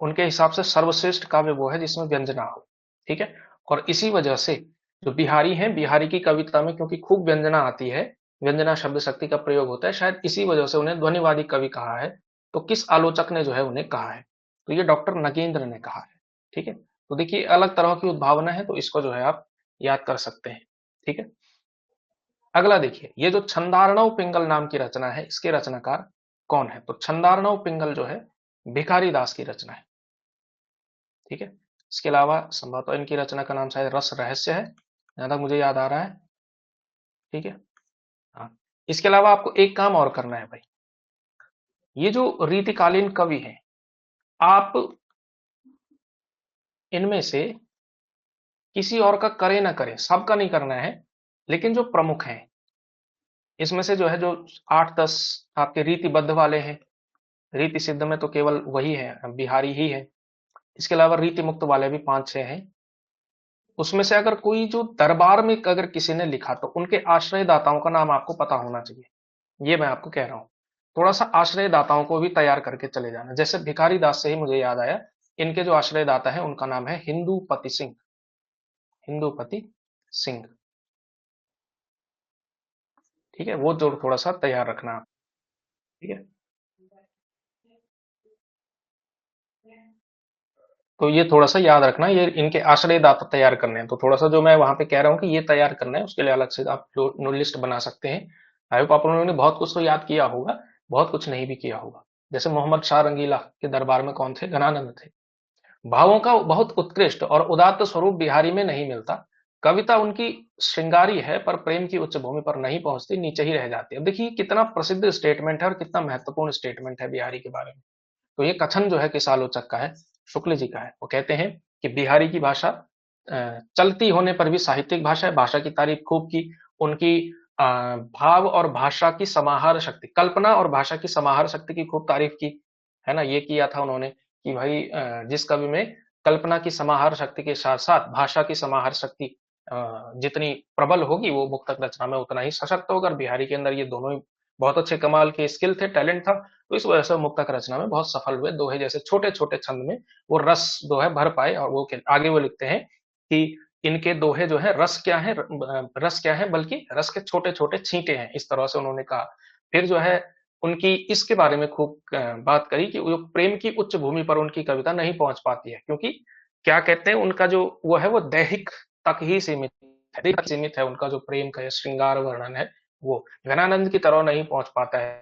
उनके हिसाब से सर्वश्रेष्ठ काव्य वो है जिसमें व्यंजना हो। ठीक है, और इसी वजह से जो बिहारी हैं, बिहारी की कविता में क्योंकि खूब व्यंजना आती है, व्यंजना शब्द शक्ति का प्रयोग होता है, शायद इसी वजह से उन्हें ध्वनिवादी कवि कहा है। तो किस आलोचक ने जो है उन्हें कहा है? तो ये डॉक्टर नगेंद्र ने कहा है। ठीक है, तो देखिए अलग तरह की उद्भावना है, तो इसको जो है आप याद कर सकते हैं। ठीक है, अगला देखिए, ये जो छंदार्णव पिंगल नाम की रचना है, इसके रचनाकार कौन है? तो छंदार्णव पिंगल जो है भिखारी दास की रचना है। ठीक है, इसके अलावा संभवतः इनकी रचना का नाम शायद रस रहस्य है, जहां तक मुझे याद आ रहा है। ठीक है, हाँ, इसके अलावा आपको एक काम और करना है भाई, ये जो रीतिकालीन कवि हैं, आप इनमें से किसी और का करें ना करें, सबका नहीं करना है, लेकिन जो प्रमुख हैं इसमें से जो है, जो 8-10 आपके रीतिबद्ध वाले हैं, रीति सिद्ध में तो केवल वही है, बिहारी ही है। इसके अलावा रीति मुक्त वाले भी 5-6 हैं। उसमें से अगर कोई जो दरबार में अगर किसी ने लिखा, तो उनके आश्रयदाताओं का नाम आपको पता होना चाहिए, ये मैं आपको कह रहा हूँ। थोड़ा सा आश्रयदाताओं को भी तैयार करके चले जाना। जैसे भिखारी दास से ही मुझे याद आया, इनके जो आश्रयदाता है उनका नाम है हिंदूपति सिंह, हिंदूपति सिंह। ठीक है, वो जो थोड़ा सा तैयार रखना। ठीक है, तो ये थोड़ा सा याद रखना, ये इनके आश्रयदाता तैयार करने हैं। तो थोड़ा सा जो मैं वहां पे कह रहा हूँ कि ये तैयार करना है, उसके लिए अलग से आप लिस्ट बना सकते हैं। आई होप आप लोगों ने बहुत कुछ तो याद किया होगा, बहुत कुछ नहीं भी किया होगा। जैसे मोहम्मद शाह रंगीला के दरबार में कौन थे? घनानंद थे। भावों का बहुत उत्कृष्ट और उदात्त स्वरूप बिहारी में नहीं मिलता। कविता उनकी श्रृंगारी है, पर प्रेम की उच्च भूमि पर नहीं पहुंचती, नीचे ही रह जाती है। अब देखिए कितना प्रसिद्ध स्टेटमेंट है और कितना महत्वपूर्ण स्टेटमेंट है बिहारी के बारे में। तो ये कथन जो है किस आलोचक का है? शुक्ल जी का है। वो कहते हैं कि बिहारी की भाषा चलती होने पर भी साहित्यिक भाषा है, भाषा की तारीफ खूब की, उनकी भाव और भाषा की समाहार शक्ति, कल्पना और भाषा की समाहार शक्ति की खूब तारीफ की, है ना? ये किया था उन्होंने कि भाई जिस कवि में कल्पना की समाहार शक्ति के साथ-साथ भाषा की समाहार शक्ति जितनी प्रबल होगी वो मुक्तक रचना में उतना ही सशक्त होगा, और बिहारी के अंदर ये दोनों ही बहुत अच्छे कमाल के स्किल थे, टैलेंट था, तो इस वजह से मुक्तक रचना में बहुत सफल हुए। दोहे जैसे छोटे-छोटे छंद में वो रस जो है भर पाए, और वो आगे वो लिखते हैं कि इनके दोहे जो है रस क्या है, रस क्या है, बल्कि रस के छोटे-छोटे छींटे हैं, इस तरह से उन्होंने कहा। फिर जो है उनकी इसके बारे में खूब बात करी कि वो प्रेम की उच्च भूमि पर उनकी कविता नहीं पहुँच पाती है, क्योंकि क्या कहते हैं उनका जो वो है वो दैहिक तक ही सीमित है, दैहिक तक सीमित है उनका जो प्रेम का श्रृंगार वर्णन है, वो घनानंद की तरह नहीं पहुँच पाता है,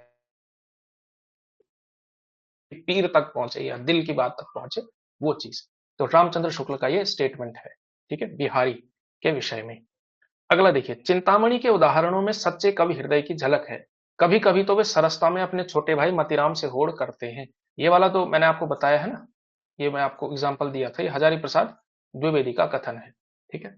पीर तक पहुँचे या दिल की बात तक पहुँचे, वो चीज़। तो रामचंद्र शुक्ल का ये स्टेटमेंट है, ठीक है? बिहारी के विषय में। अगला देखिए, चिंतामणि के उदाहरणों में सच्चे कवि हृदय की झलक है। कभी-कभी तो वे सरसता में अपने छोटे भाई मतीराम से होड़ करते हैं। ये वाला तो मैंने आपको बताया है ना, ये मैं आपको एग्जांपल दिया था, ये हजारी प्रसाद द्विवेदी का कथन है, ठीक है?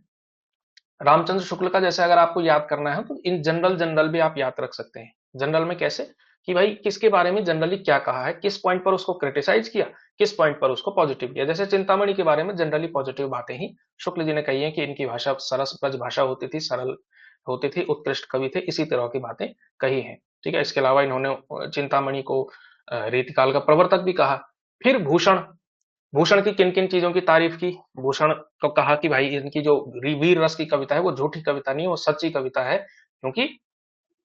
रामचंद्र शुक्ल का जैसे अगर आपको याद करना है तो इन जनरल जनरल भी आप याद रख सकते हैं। जनरल में कैसे कि भाई किसके बारे में जनरली क्या कहा है, किस पॉइंट पर उसको क्रिटिसाइज किया, किस पॉइंट पर उसको पॉजिटिव किया। जैसे चिंतामणि के बारे में जनरली पॉजिटिव बातें ही शुक्ल जी ने कही है कि इनकी भाषा सरस ब्रज भाषा होती थी, सरल होती थी, उत्कृष्ट कवि थे, इसी तरह की बातें कही हैं, ठीक है? इसके अलावा इन्होंने चिंतामणि को रीतिकाल का प्रवर्तक भी कहा। फिर भूषण, भूषण की किन किन चीजों की तारीफ की, भूषण को कहा कि भाई इनकी जो वीर रस की कविता है वो झूठी कविता नहीं है, वो सच्ची कविता है, क्योंकि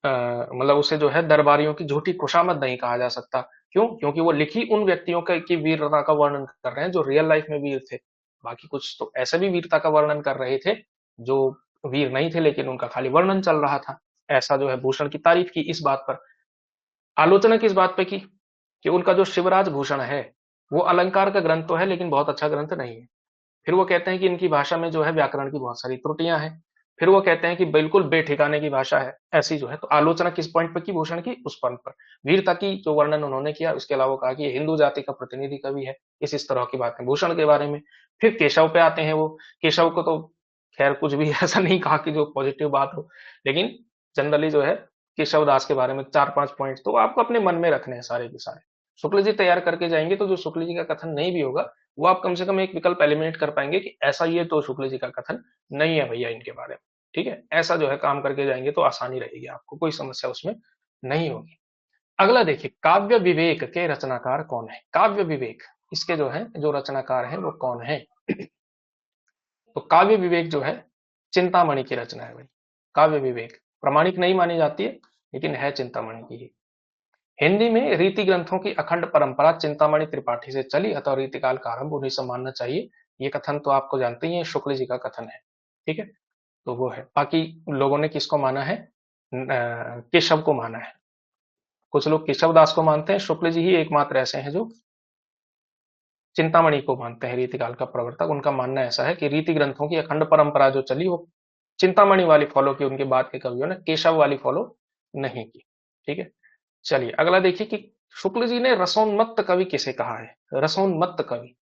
मतलब उसे जो है दरबारियों की झूठी खुशामद नहीं कहा जा सकता। क्यों? क्योंकि वो लिखी उन व्यक्तियों की वीरता का वर्णन कर रहे हैं जो रियल लाइफ में वीर थे। बाकी कुछ तो ऐसे भी वीरता का वर्णन कर रहे थे जो वीर नहीं थे, लेकिन उनका खाली वर्णन चल रहा था। ऐसा जो है भूषण की तारीफ की इस बात पर। आलोचना किस बात पे की कि उनका जो शिवराज भूषण है वो अलंकार का ग्रंथ तो है, लेकिन बहुत अच्छा ग्रंथ नहीं है। फिर वो कहते हैं कि इनकी भाषा में जो है व्याकरण की बहुत सारी त्रुटियां हैं। फिर वो कहते हैं कि बिल्कुल बेठिकाने की भाषा है, ऐसी जो है। तो आलोचना किस पॉइंट पर की भूषण की, उस पॉइंट पर वीरता की जो वर्णन उन्होंने किया, उसके अलावा कहा कि ये हिंदू जाति का प्रतिनिधि कवि है, इस तरह की बातें भूषण के बारे में। फिर केशव पे आते हैं वो, केशव को तो खैर कुछ भी ऐसा नहीं कहा कि जो पॉजिटिव बात हो, लेकिन जनरली जो है केशव दास के बारे में 4-5 पॉइंट तो आपको अपने मन में रखने हैं सारे के सारे। शुक्ल जी तैयार करके जाएंगे तो जो शुक्ल जी का कथन नहीं भी होगा वो आप कम से कम एक विकल्प एलिमिनेट कर पाएंगे कि ऐसा ये तो शुक्ल जी का कथन नहीं है भैया इनके बारे में, ठीक है? ऐसा जो है काम करके जाएंगे तो आसानी रहेगी, आपको कोई समस्या उसमें नहीं होगी। अगला देखिए, काव्य विवेक के रचनाकार कौन है? काव्य विवेक इसके जो है जो रचनाकार है वो कौन है? तो काव्य विवेक जो है चिंतामणि की रचना है भाई। काव्य विवेक प्रामाणिक नहीं मानी जाती है, लेकिन है चिंतामणि की ही। हिंदी में रीति ग्रंथों की अखंड परंपरा चिंतामणि त्रिपाठी से चली, अतः रीतिकाल का आरंभ उन्हीं से मानना चाहिए। ये कथन तो आपको जानते ही हैं, शुक्ल जी का कथन है, ठीक है? तो वो है। बाकी लोगों ने किसको माना है? केशव को माना है। कुछ लोग केशव दास को मानते हैं, शुक्ल जी ही एकमात्र ऐसे हैं जो चिंतामणि को मानते हैं रीतिकाल का प्रवर्तक। उनका मानना ऐसा है कि रीति ग्रंथों की अखंड परंपरा जो चली वो चिंतामणि वाली फॉलो की, उनके बाद के कवियों ने केशव वाली फॉलो नहीं की, ठीक है? चलिए अगला देखिए कि शुक्ल जी ने रसोन्मत्त कवि किसे कहा है? रसोन्मत्त कवि,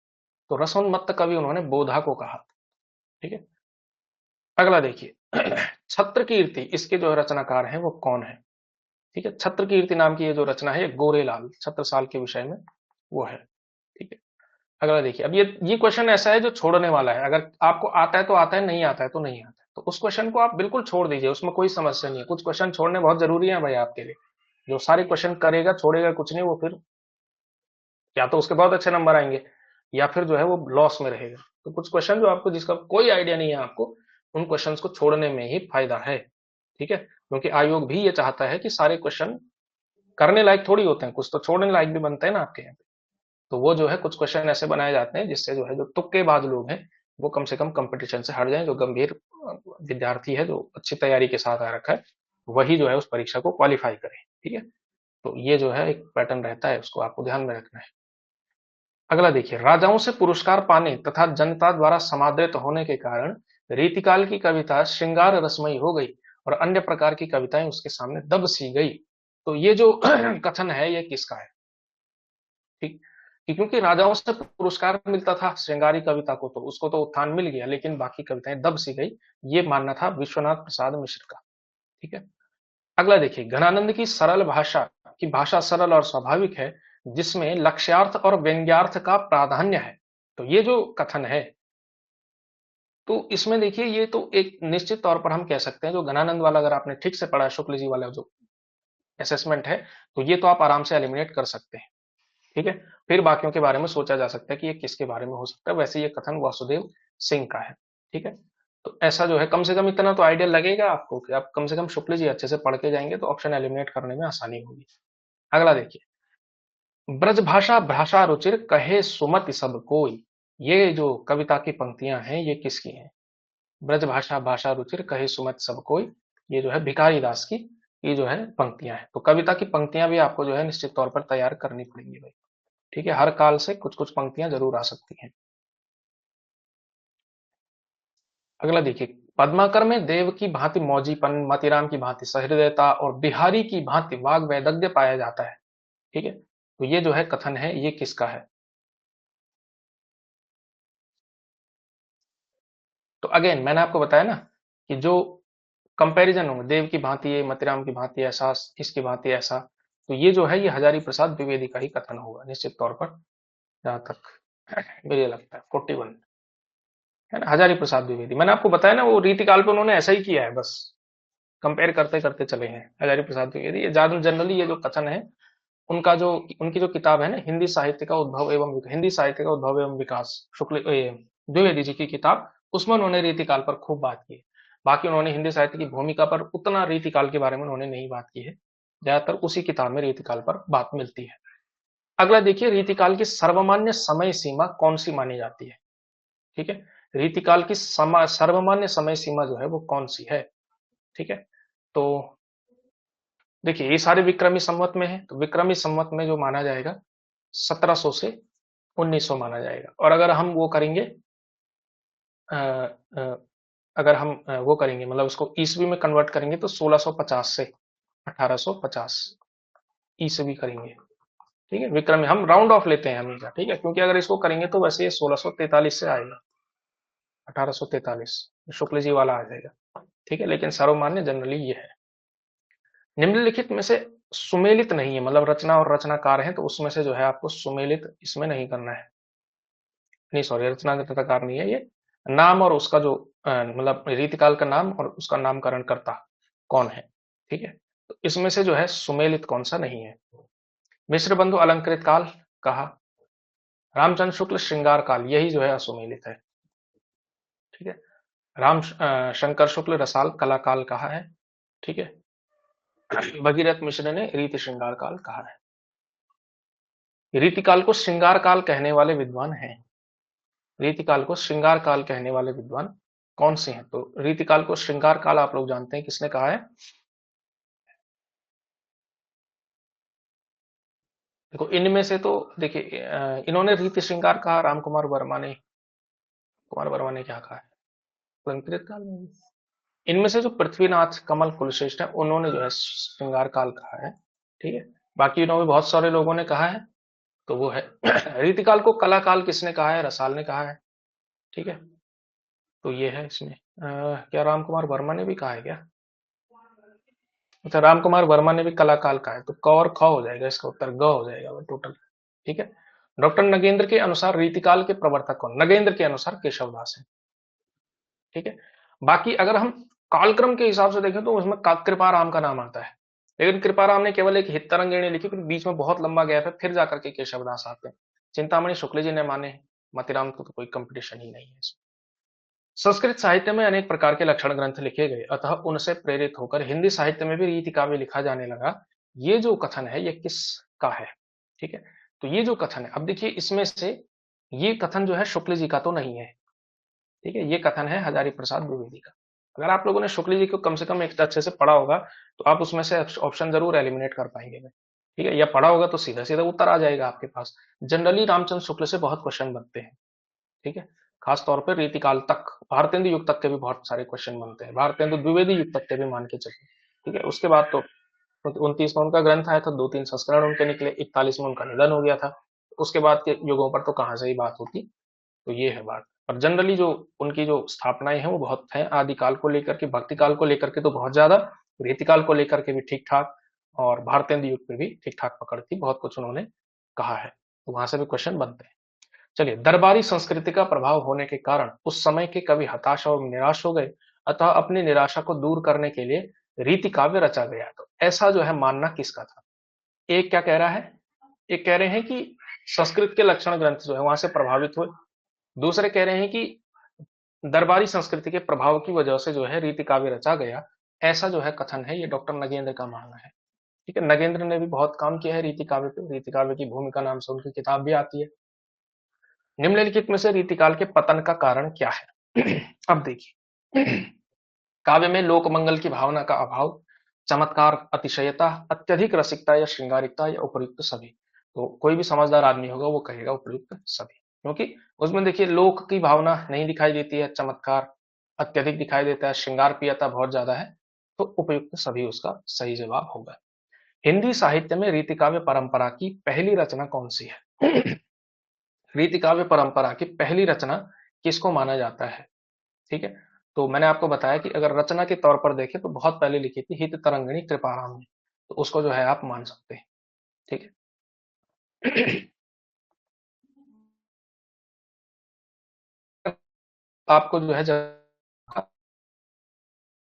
तो रसोन्मत्त कवि उन्होंने बोधा को कहा, ठीक है? अगला देखिए छत्र कीर्ति इसके जो रचनाकार हैं वो कौन है? ठीक है, छत्र कीर्ति नाम की ये जो रचना है, गोरेलाल छत्रसाल के विषय में वो है, ठीक है? अगला देखिए, अब ये क्वेश्चन ऐसा है जो छोड़ने वाला है। अगर आपको आता है तो आता है, नहीं आता है तो नहीं आता है, तो उस क्वेश्चन को आप बिल्कुल छोड़ दीजिए, उसमें कोई समस्या नहीं है। कुछ क्वेश्चन छोड़ने बहुत जरूरी है भाई आपके लिए। जो सारे क्वेश्चन करेगा छोड़ेगा कुछ नहीं, वो फिर या तो उसके बहुत अच्छे नंबर आएंगे या फिर जो है वो लॉस में रहेगा। तो कुछ क्वेश्चन जो आपको जिसका कोई आइडिया नहीं है आपको, उन क्वेश्चंस को छोड़ने में ही फायदा है, ठीक है? क्योंकि आयोग भी ये चाहता है कि सारे क्वेश्चन करने लायक थोड़ी होते हैं, कुछ तो छोड़ने लायक भी बनते हैं ना आपके यहाँ पे। तो वो जो है कुछ क्वेश्चन ऐसे बनाए जाते हैं जिससे जो है जो तुक्केबाज लोग हैं वो कम से कम कंपटीशन से हट जाएं। जो गंभीर विद्यार्थी है, जो अच्छी तैयारी के साथ आ रखा है, वही जो है उस परीक्षा को क्वालिफाई करे, ठीक है? तो ये जो है एक पैटर्न रहता है, उसको आपको ध्यान में रखना है। अगला देखिए, राजाओं से पुरस्कार पाने तथा जनता द्वारा समादृत होने के कारण रीतिकाल की कविता श्रृंगार रसमयी हो गई और अन्य प्रकार की कविताएं उसके सामने दब सी गई। तो ये जो कथन है ये किसका है? ठीक, कि क्योंकि राजाओं से पुरस्कार मिलता था श्रृंगारी कविता को, तो उसको तो उत्थान मिल गया, लेकिन बाकी कविताएं दब सी गई, ये मानना था विश्वनाथ प्रसाद मिश्र का। ठीक है। अगला देखिए, घनानंद की सरल भाषा, की भाषा सरल और स्वाभाविक है, जिसमें लक्ष्यार्थ और व्यंग्यार्थ का प्राधान्य है। तो ये जो कथन है, तो इसमें देखिए ये तो एक निश्चित तौर पर हम कह सकते हैं, जो घनानंद वाला अगर आपने ठीक से पढ़ा है, शुक्ल जी वाला जो असेसमेंट है, तो ये तो आप आराम से एलिमिनेट कर सकते हैं। ठीक है। फिर बाकियों के बारे में सोचा जा सकता है कि ये किसके बारे में हो सकता है। वैसे ये कथन वासुदेव सिंह का है। ठीक है। तो ऐसा जो है, कम से कम इतना तो आइडिया लगेगा आपको कि आप कम से कम शुक्ल जी अच्छे से पढ़ के जाएंगे तो ऑप्शन एलिमिनेट करने में आसानी होगी। अगला देखिए, ब्रज भाषा भाषा रुचिर कहे सुमति सब कोई। ये जो कविता की पंक्तियां हैं, ये किसकी हैं? ब्रज भाषा भाषा रुचिर कहे सुमति सब कोई, ये जो है भिखारी दास की ये जो है पंक्तियां हैं। तो कविता की पंक्तियां भी आपको जो है निश्चित तौर पर तैयार करनी पड़ेंगी भाई। ठीक है, हर काल से कुछ कुछ पंक्तियां जरूर आ सकती हैं। अगला देखिए, पद्माकर में देव की भांति मौजीपन, मतीराम की भांति सहृदयता और बिहारी की भांति वाग वैदग्ध्य पाया जाता है। ठीक है। तो ये जो है कथन है, ये किसका है? तो अगेन मैंने आपको बताया ना कि जो कंपैरिजन होंगे, देव की भांति ये, मतीराम की भांति ऐसा, इसकी भांति ऐसा, तो ये जो है ये हजारी प्रसाद द्विवेदी का ही कथन होगा निश्चित तौर पर, जहां तक मुझे लगता है 41 है ना, हजारी प्रसाद द्विवेदी। मैंने आपको बताया ना, वो रीतिकाल पे उन्होंने ऐसा ही किया है, बस कंपेयर करते करते चले हैं हजारी प्रसाद द्विवेदी। ये ज्यादा जनरली ये जो कथन है, उनका जो, उनकी जो किताब है ना, हिंदी साहित्य का उद्भव एवं हिंदी साहित्य का उद्भव एवं विकास, शुक्ल द्विवेदी जी की किताब, उसमें उन्होंने रीतिकाल पर खूब बात की है। बाकी उन्होंने हिंदी साहित्य की भूमिका पर उतना रीतिकाल के बारे में उन्होंने नहीं बात की है, ज्यादातर उसी किताब में रीतिकाल पर बात मिलती है। अगला देखिए, रीतिकाल की सर्वमान्य समय सीमा कौन सी मानी जाती है? ठीक है। रीतिकाल की सर्वमान्य समय सीमा जो है वो कौन सी है? ठीक है। तो देखिए, ये सारे विक्रमी संवत में है, तो विक्रमी संवत में जो माना जाएगा 1700 से 1900 माना जाएगा। और अगर हम वो करेंगे, अ, अ, अगर हम वो करेंगे, मतलब उसको ईसवी में कन्वर्ट करेंगे, तो 1650 से 1850 ईसवी करेंगे। ठीक है, विक्रमी हम राउंड ऑफ लेते हैं हमेशा। ठीक है, क्योंकि अगर इसको करेंगे तो वैसे ये 1643 से आएगा, 1843 शुक्ल जी वाला आ जाएगा। ठीक है, लेकिन सर्वमान्य जनरली ये है। निम्नलिखित में से सुमेलित नहीं है, मतलब रचना और रचनाकार है, तो उसमें से जो है आपको सुमेलित इसमें नहीं करना है। नहीं सॉरी, रचना रचनाकार नहीं है ये, नाम और उसका जो मतलब रीतिकाल का नाम और उसका नामकरण करता कौन है। ठीक है, तो इसमें से जो है सुमेलित कौन सा नहीं है? मिश्र बंधु अलंकृत काल कहा, रामचंद्र शुक्ल श्रृंगार काल, यही जो है असुमेलित है। ठीक है, शंकर शुक्ल रसाल कला काल कहा है। ठीक है, भगीरथ मिश्र ने रीति श्रृंगार काल कहा है। रीतिकाल को श्रृंगार काल कहने वाले विद्वान हैं। रीतिकाल को श्रृंगार काल कहने वाले विद्वान कौन से हैं? तो रीतिकाल को श्रृंगार काल आप लोग जानते हैं किसने कहा है? देखो इनमें से तो देखिए, इन्होंने रीति श्रृंगार कहा, राम कुमार वर्मा ने क्या कहा है? अलंकृत काल में इनमें से जो पृथ्वीनाथ कमल कुलश्रेष्ठ है, उन्होंने जो है श्रृंगार काल कहा है। ठीक है, बाकी इन्होंने बहुत सारे लोगों ने कहा है, तो वो है रीतिकाल को कला काल किसने कहा है? रसाल ने कहा है। ठीक है, तो ये है इसमें। क्या राम कुमार वर्मा ने भी कहा है क्या? अच्छा, राम कुमार वर्मा ने भी कला काल कहा है, तो क और ख हो जाएगा, इसका उत्तर ग हो जाएगा वो टोटल। ठीक है, डॉक्टर नगेंद्र के अनुसार रीतिकाल के प्रवर्तक कौन? नगेंद्र के अनुसार केशवदास है। ठीक है, बाकी अगर हम कालक्रम के हिसाब से देखें तो उसमें कृपाराम का नाम आता है, लेकिन कृपाराम ने केवल एक हितरंगिणी लिखी, फिर बीच में बहुत लंबा गैप है, फिर जाकर के केशवदास आते हैं। चिंतामणि शुक्ल जी ने माने, मतीराम को तो कोई कंपटीशन ही नहीं है इसमें। संस्कृत साहित्य में अनेक प्रकार के लक्षण ग्रंथ लिखे गए, अतः उनसे प्रेरित होकर हिंदी साहित्य में भी रीति काव्य लिखा जाने लगा। ये जो कथन है ये किसका है? ठीक है, तो ये जो कथन है, अब देखिए इसमें से ये कथन जो है शुक्ल जी का तो नहीं है। ठीक है, ये कथन है हजारी प्रसाद द्विवेदी का। अगर आप लोगों ने शुक्ल जी को कम से कम एक अच्छे से पढ़ा होगा, तो आप उसमें से ऑप्शन जरूर एलिमिनेट कर पाएंगे। ठीक है, या पढ़ा होगा तो सीधा सीधा उत्तर आ जाएगा आपके पास। जनरली रामचंद्र शुक्ल से बहुत क्वेश्चन बनते हैं। ठीक है, खास तौर पर रीतिकाल तक, भारतेंदु युग तक के भी बहुत सारे क्वेश्चन बनते हैं, भारतेंदु द्विवेदी युग तक के भी मान के चलिए। ठीक है, उसके बाद तो 29 में उनका ग्रंथ आया था, 2-3 संस्करण उनके निकले, 41 में उनका निधन हो गया था। उसके बाद के युगों पर तो कहाँ से ही बात होती। तो ये है बात। और जनरली जो उनकी जो स्थापनाएं हैं वो बहुत हैं, आदिकाल को लेकर के, भक्ति काल को लेकर के तो बहुत ज्यादा, रीतिकाल को लेकर के भी ठीक ठाक, और भारतेंदु युग पे भी ठीक ठाक पकड़ थी, बहुत कुछ उन्होंने कहा है, तो वहां से भी क्वेश्चन बनते हैं। चलिए, दरबारी संस्कृति का प्रभाव होने के कारण उस समय के कवि हताश और निराश हो गए, अतः अपनी निराशा को दूर करने के लिए रीति काव्य रचा गया। तो ऐसा जो है मानना किसका था? एक क्या कह रहा है, एक कह रहे हैं कि संस्कृत के लक्षण ग्रंथ जो है वहां से प्रभावित हुए, दूसरे कह रहे हैं कि दरबारी संस्कृति के प्रभाव की वजह से जो है रीति काव्य रचा गया। ऐसा जो है कथन है, ये डॉक्टर नगेंद्र का मानना है। ठीक है, नगेंद्र ने भी बहुत काम किया है रीति काव्य पे, रीति काव्य की भूमिका नाम से उनकी किताब भी आती है। निम्नलिखित में से रीतिकाल के पतन का कारण क्या है? अब देखिए, काव्य में लोक मंगल की भावना का अभाव, चमत्कार, अतिशयता, अत्यधिक रसिकता या श्रृंगारिकता, या उपयुक्त सभी। तो कोई भी समझदार आदमी होगा वो कहेगा उपयुक्त सभी, क्योंकि उसमें देखिए लोक की भावना नहीं दिखाई देती है, चमत्कार अत्यधिक दिखाई देता है, श्रृंगार प्रियता बहुत ज्यादा है, तो उपयुक्त सभी उसका सही जवाब होगा। हिंदी साहित्य में रीति काव्य परंपरा की पहली रचना कौन सी है? रीति काव्य परंपरा की पहली रचना किसको माना जाता है? ठीक है, तो मैंने आपको बताया कि अगर रचना के तौर पर देखें तो बहुत पहले लिखी थी हित तरंगिणी कृपाराम ने, तो उसको जो है आप मान सकते हैं। ठीक है। आपको जो है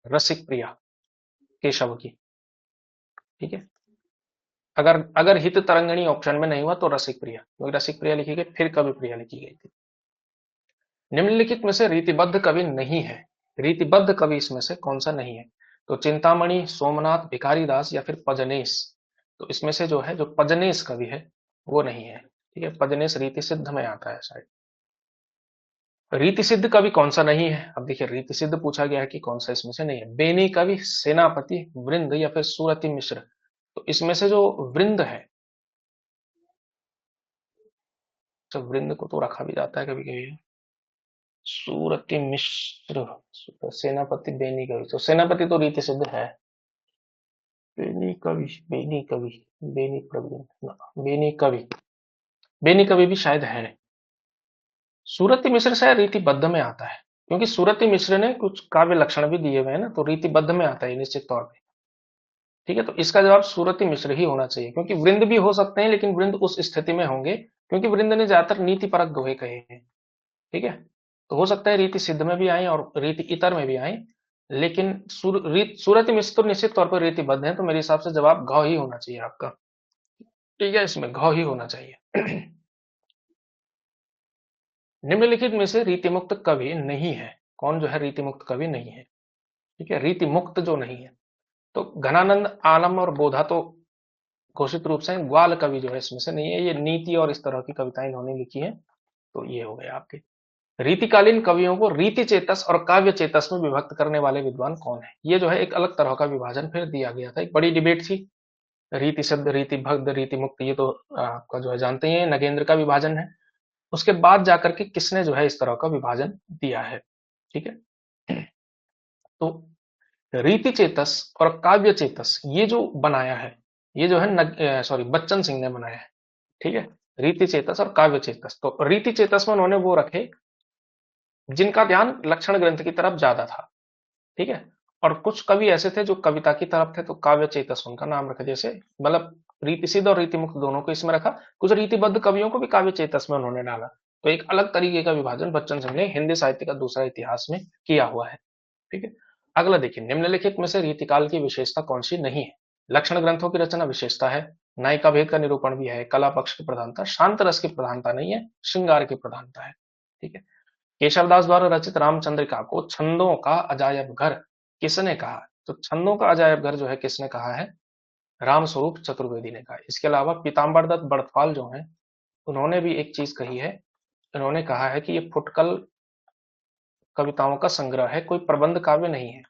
रसिक प्रिया केशव की। ठीक है, अगर अगर हित तरंगिणी ऑप्शन में नहीं हुआ तो रसिक प्रिया, क्योंकि रसिक प्रिया लिखी गई फिर कवि प्रिया लिखी गई थी। निम्नलिखित में से रीतिबद्ध कवि नहीं है, रीतिबद्ध कवि इसमें से कौन सा नहीं है? तो चिंतामणि, सोमनाथ, भिखारी दास, या फिर पजनेश। तो इसमें से जो है जो पजनेश कवि है वो नहीं है। ठीक है, पजनेश रीति सिद्ध में आता है शायद। रीति सिद्ध कवि कौन सा नहीं है? अब देखिए, रीति सिद्ध पूछा गया है कि कौन सा इसमें से नहीं है। बेनी कवि, सेनापति, वृंद, या फिर सूरति मिश्र। तो इसमें से जो वृंद है, तो वृंद को तो रखा भी जाता है कभी कभी, सूरति मिश्र, सेनापति, बेनी कवि। तो सेनापति तो रीति सिद्ध है। बेनी कवि, बेनी कवि, बेनी प्रवीण, बेनी कवि, बेनी कवि भी शायद है। सूरति मिश्र शायद रीतिबद्ध में आता है, क्योंकि सूरति मिश्र ने कुछ काव्य लक्षण भी दिए हुए हैं ना, तो रीतिबद्ध में आता है निश्चित तौर पे। ठीक है, तो इसका जवाब सूरति मिश्र ही होना चाहिए, क्योंकि वृंद भी हो सकते हैं, लेकिन वृंद उस स्थिति में होंगे क्योंकि वृंद ने ज्यादातर नीति परक दोहे कहे हैं। ठीक है, तो हो सकता है रीति सिद्ध में भी आए और रीति इतर में भी आए, लेकिन सूरति मिश्र तो निश्चित तौर पर रीतिबद्ध है, तो मेरे हिसाब से जवाब घ ही होना चाहिए आपका। ठीक है, इसमें घ ही होना चाहिए। निम्नलिखित में से रीति मुक्त कवि नहीं है, कौन जो है रीति मुक्त कवि नहीं है? ठीक है, रीति मुक्त जो नहीं है, तो घनानंद, आलम और बोधा तो घोषित रूप से, ग्वाल कवि जो है इसमें से नहीं है, ये नीति और इस तरह की कविताएं इन्होंने लिखी है, तो ये हो गए आपके। रीतिकालीन कवियों को रीति चेतस और काव्य चेतस में विभक्त करने वाले विद्वान कौन है? ये जो है एक अलग तरह का विभाजन फिर दिया गया था, एक बड़ी डिबेट थी। रीति शब्द, रीति भक्त, रीति मुक्त, ये तो आपका जो है जानते ही है, नगेंद्र का विभाजन है। उसके बाद जाकर के किसने जो है इस तरह का विभाजन दिया है? ठीक है, तो रीति चेतस और काव्य चेतस ये जो बनाया है, ये जो है सॉरी बच्चन सिंह ने बनाया है। ठीक है, रीति चेतस और काव्य चेतस। तो रीति चेतस में उन्होंने वो रखे जिनका ध्यान लक्षण ग्रंथ की तरफ ज्यादा था। ठीक है, और कुछ कवि ऐसे थे जो कविता की तरफ थे, तो काव्य चेतस उनका नाम रखा, जैसे मतलब रीति सिद्ध और रीति मुक्त दोनों को इसमें रखा। कुछ रीतिबद्ध कवियों को भी काव्य चेतस में उन्होंने डाला। तो एक अलग तरीके का विभाजन बच्चन सिंह ने हिंदी साहित्य का दूसरा इतिहास में किया हुआ है। ठीक है, अगला देखिए, निम्नलिखित में से रीतिकाल की विशेषता कौन सी नहीं है? लक्षण ग्रंथों की रचना विशेषता है, नायिका भेद का निरूपण भी है, कला पक्ष की प्रधानता, शांत रस की प्रधानता नहीं है, श्रृंगार की प्रधानता है। ठीक है, केशवदास द्वारा रचित रामचंद्रिका को छंदों का अजायब घर किसने कहा? तो छंदों का अजायब घर जो है किसने कहा है? रामस्वरूप चतुर्वेदी ने कहा। इसके अलावा पीताम्बर दत्त बड़फाल जो है, उन्होंने भी एक चीज कही है, उन्होंने कहा है कि ये फुटकल कविताओं का संग्रह है, कोई प्रबंध काव्य नहीं है।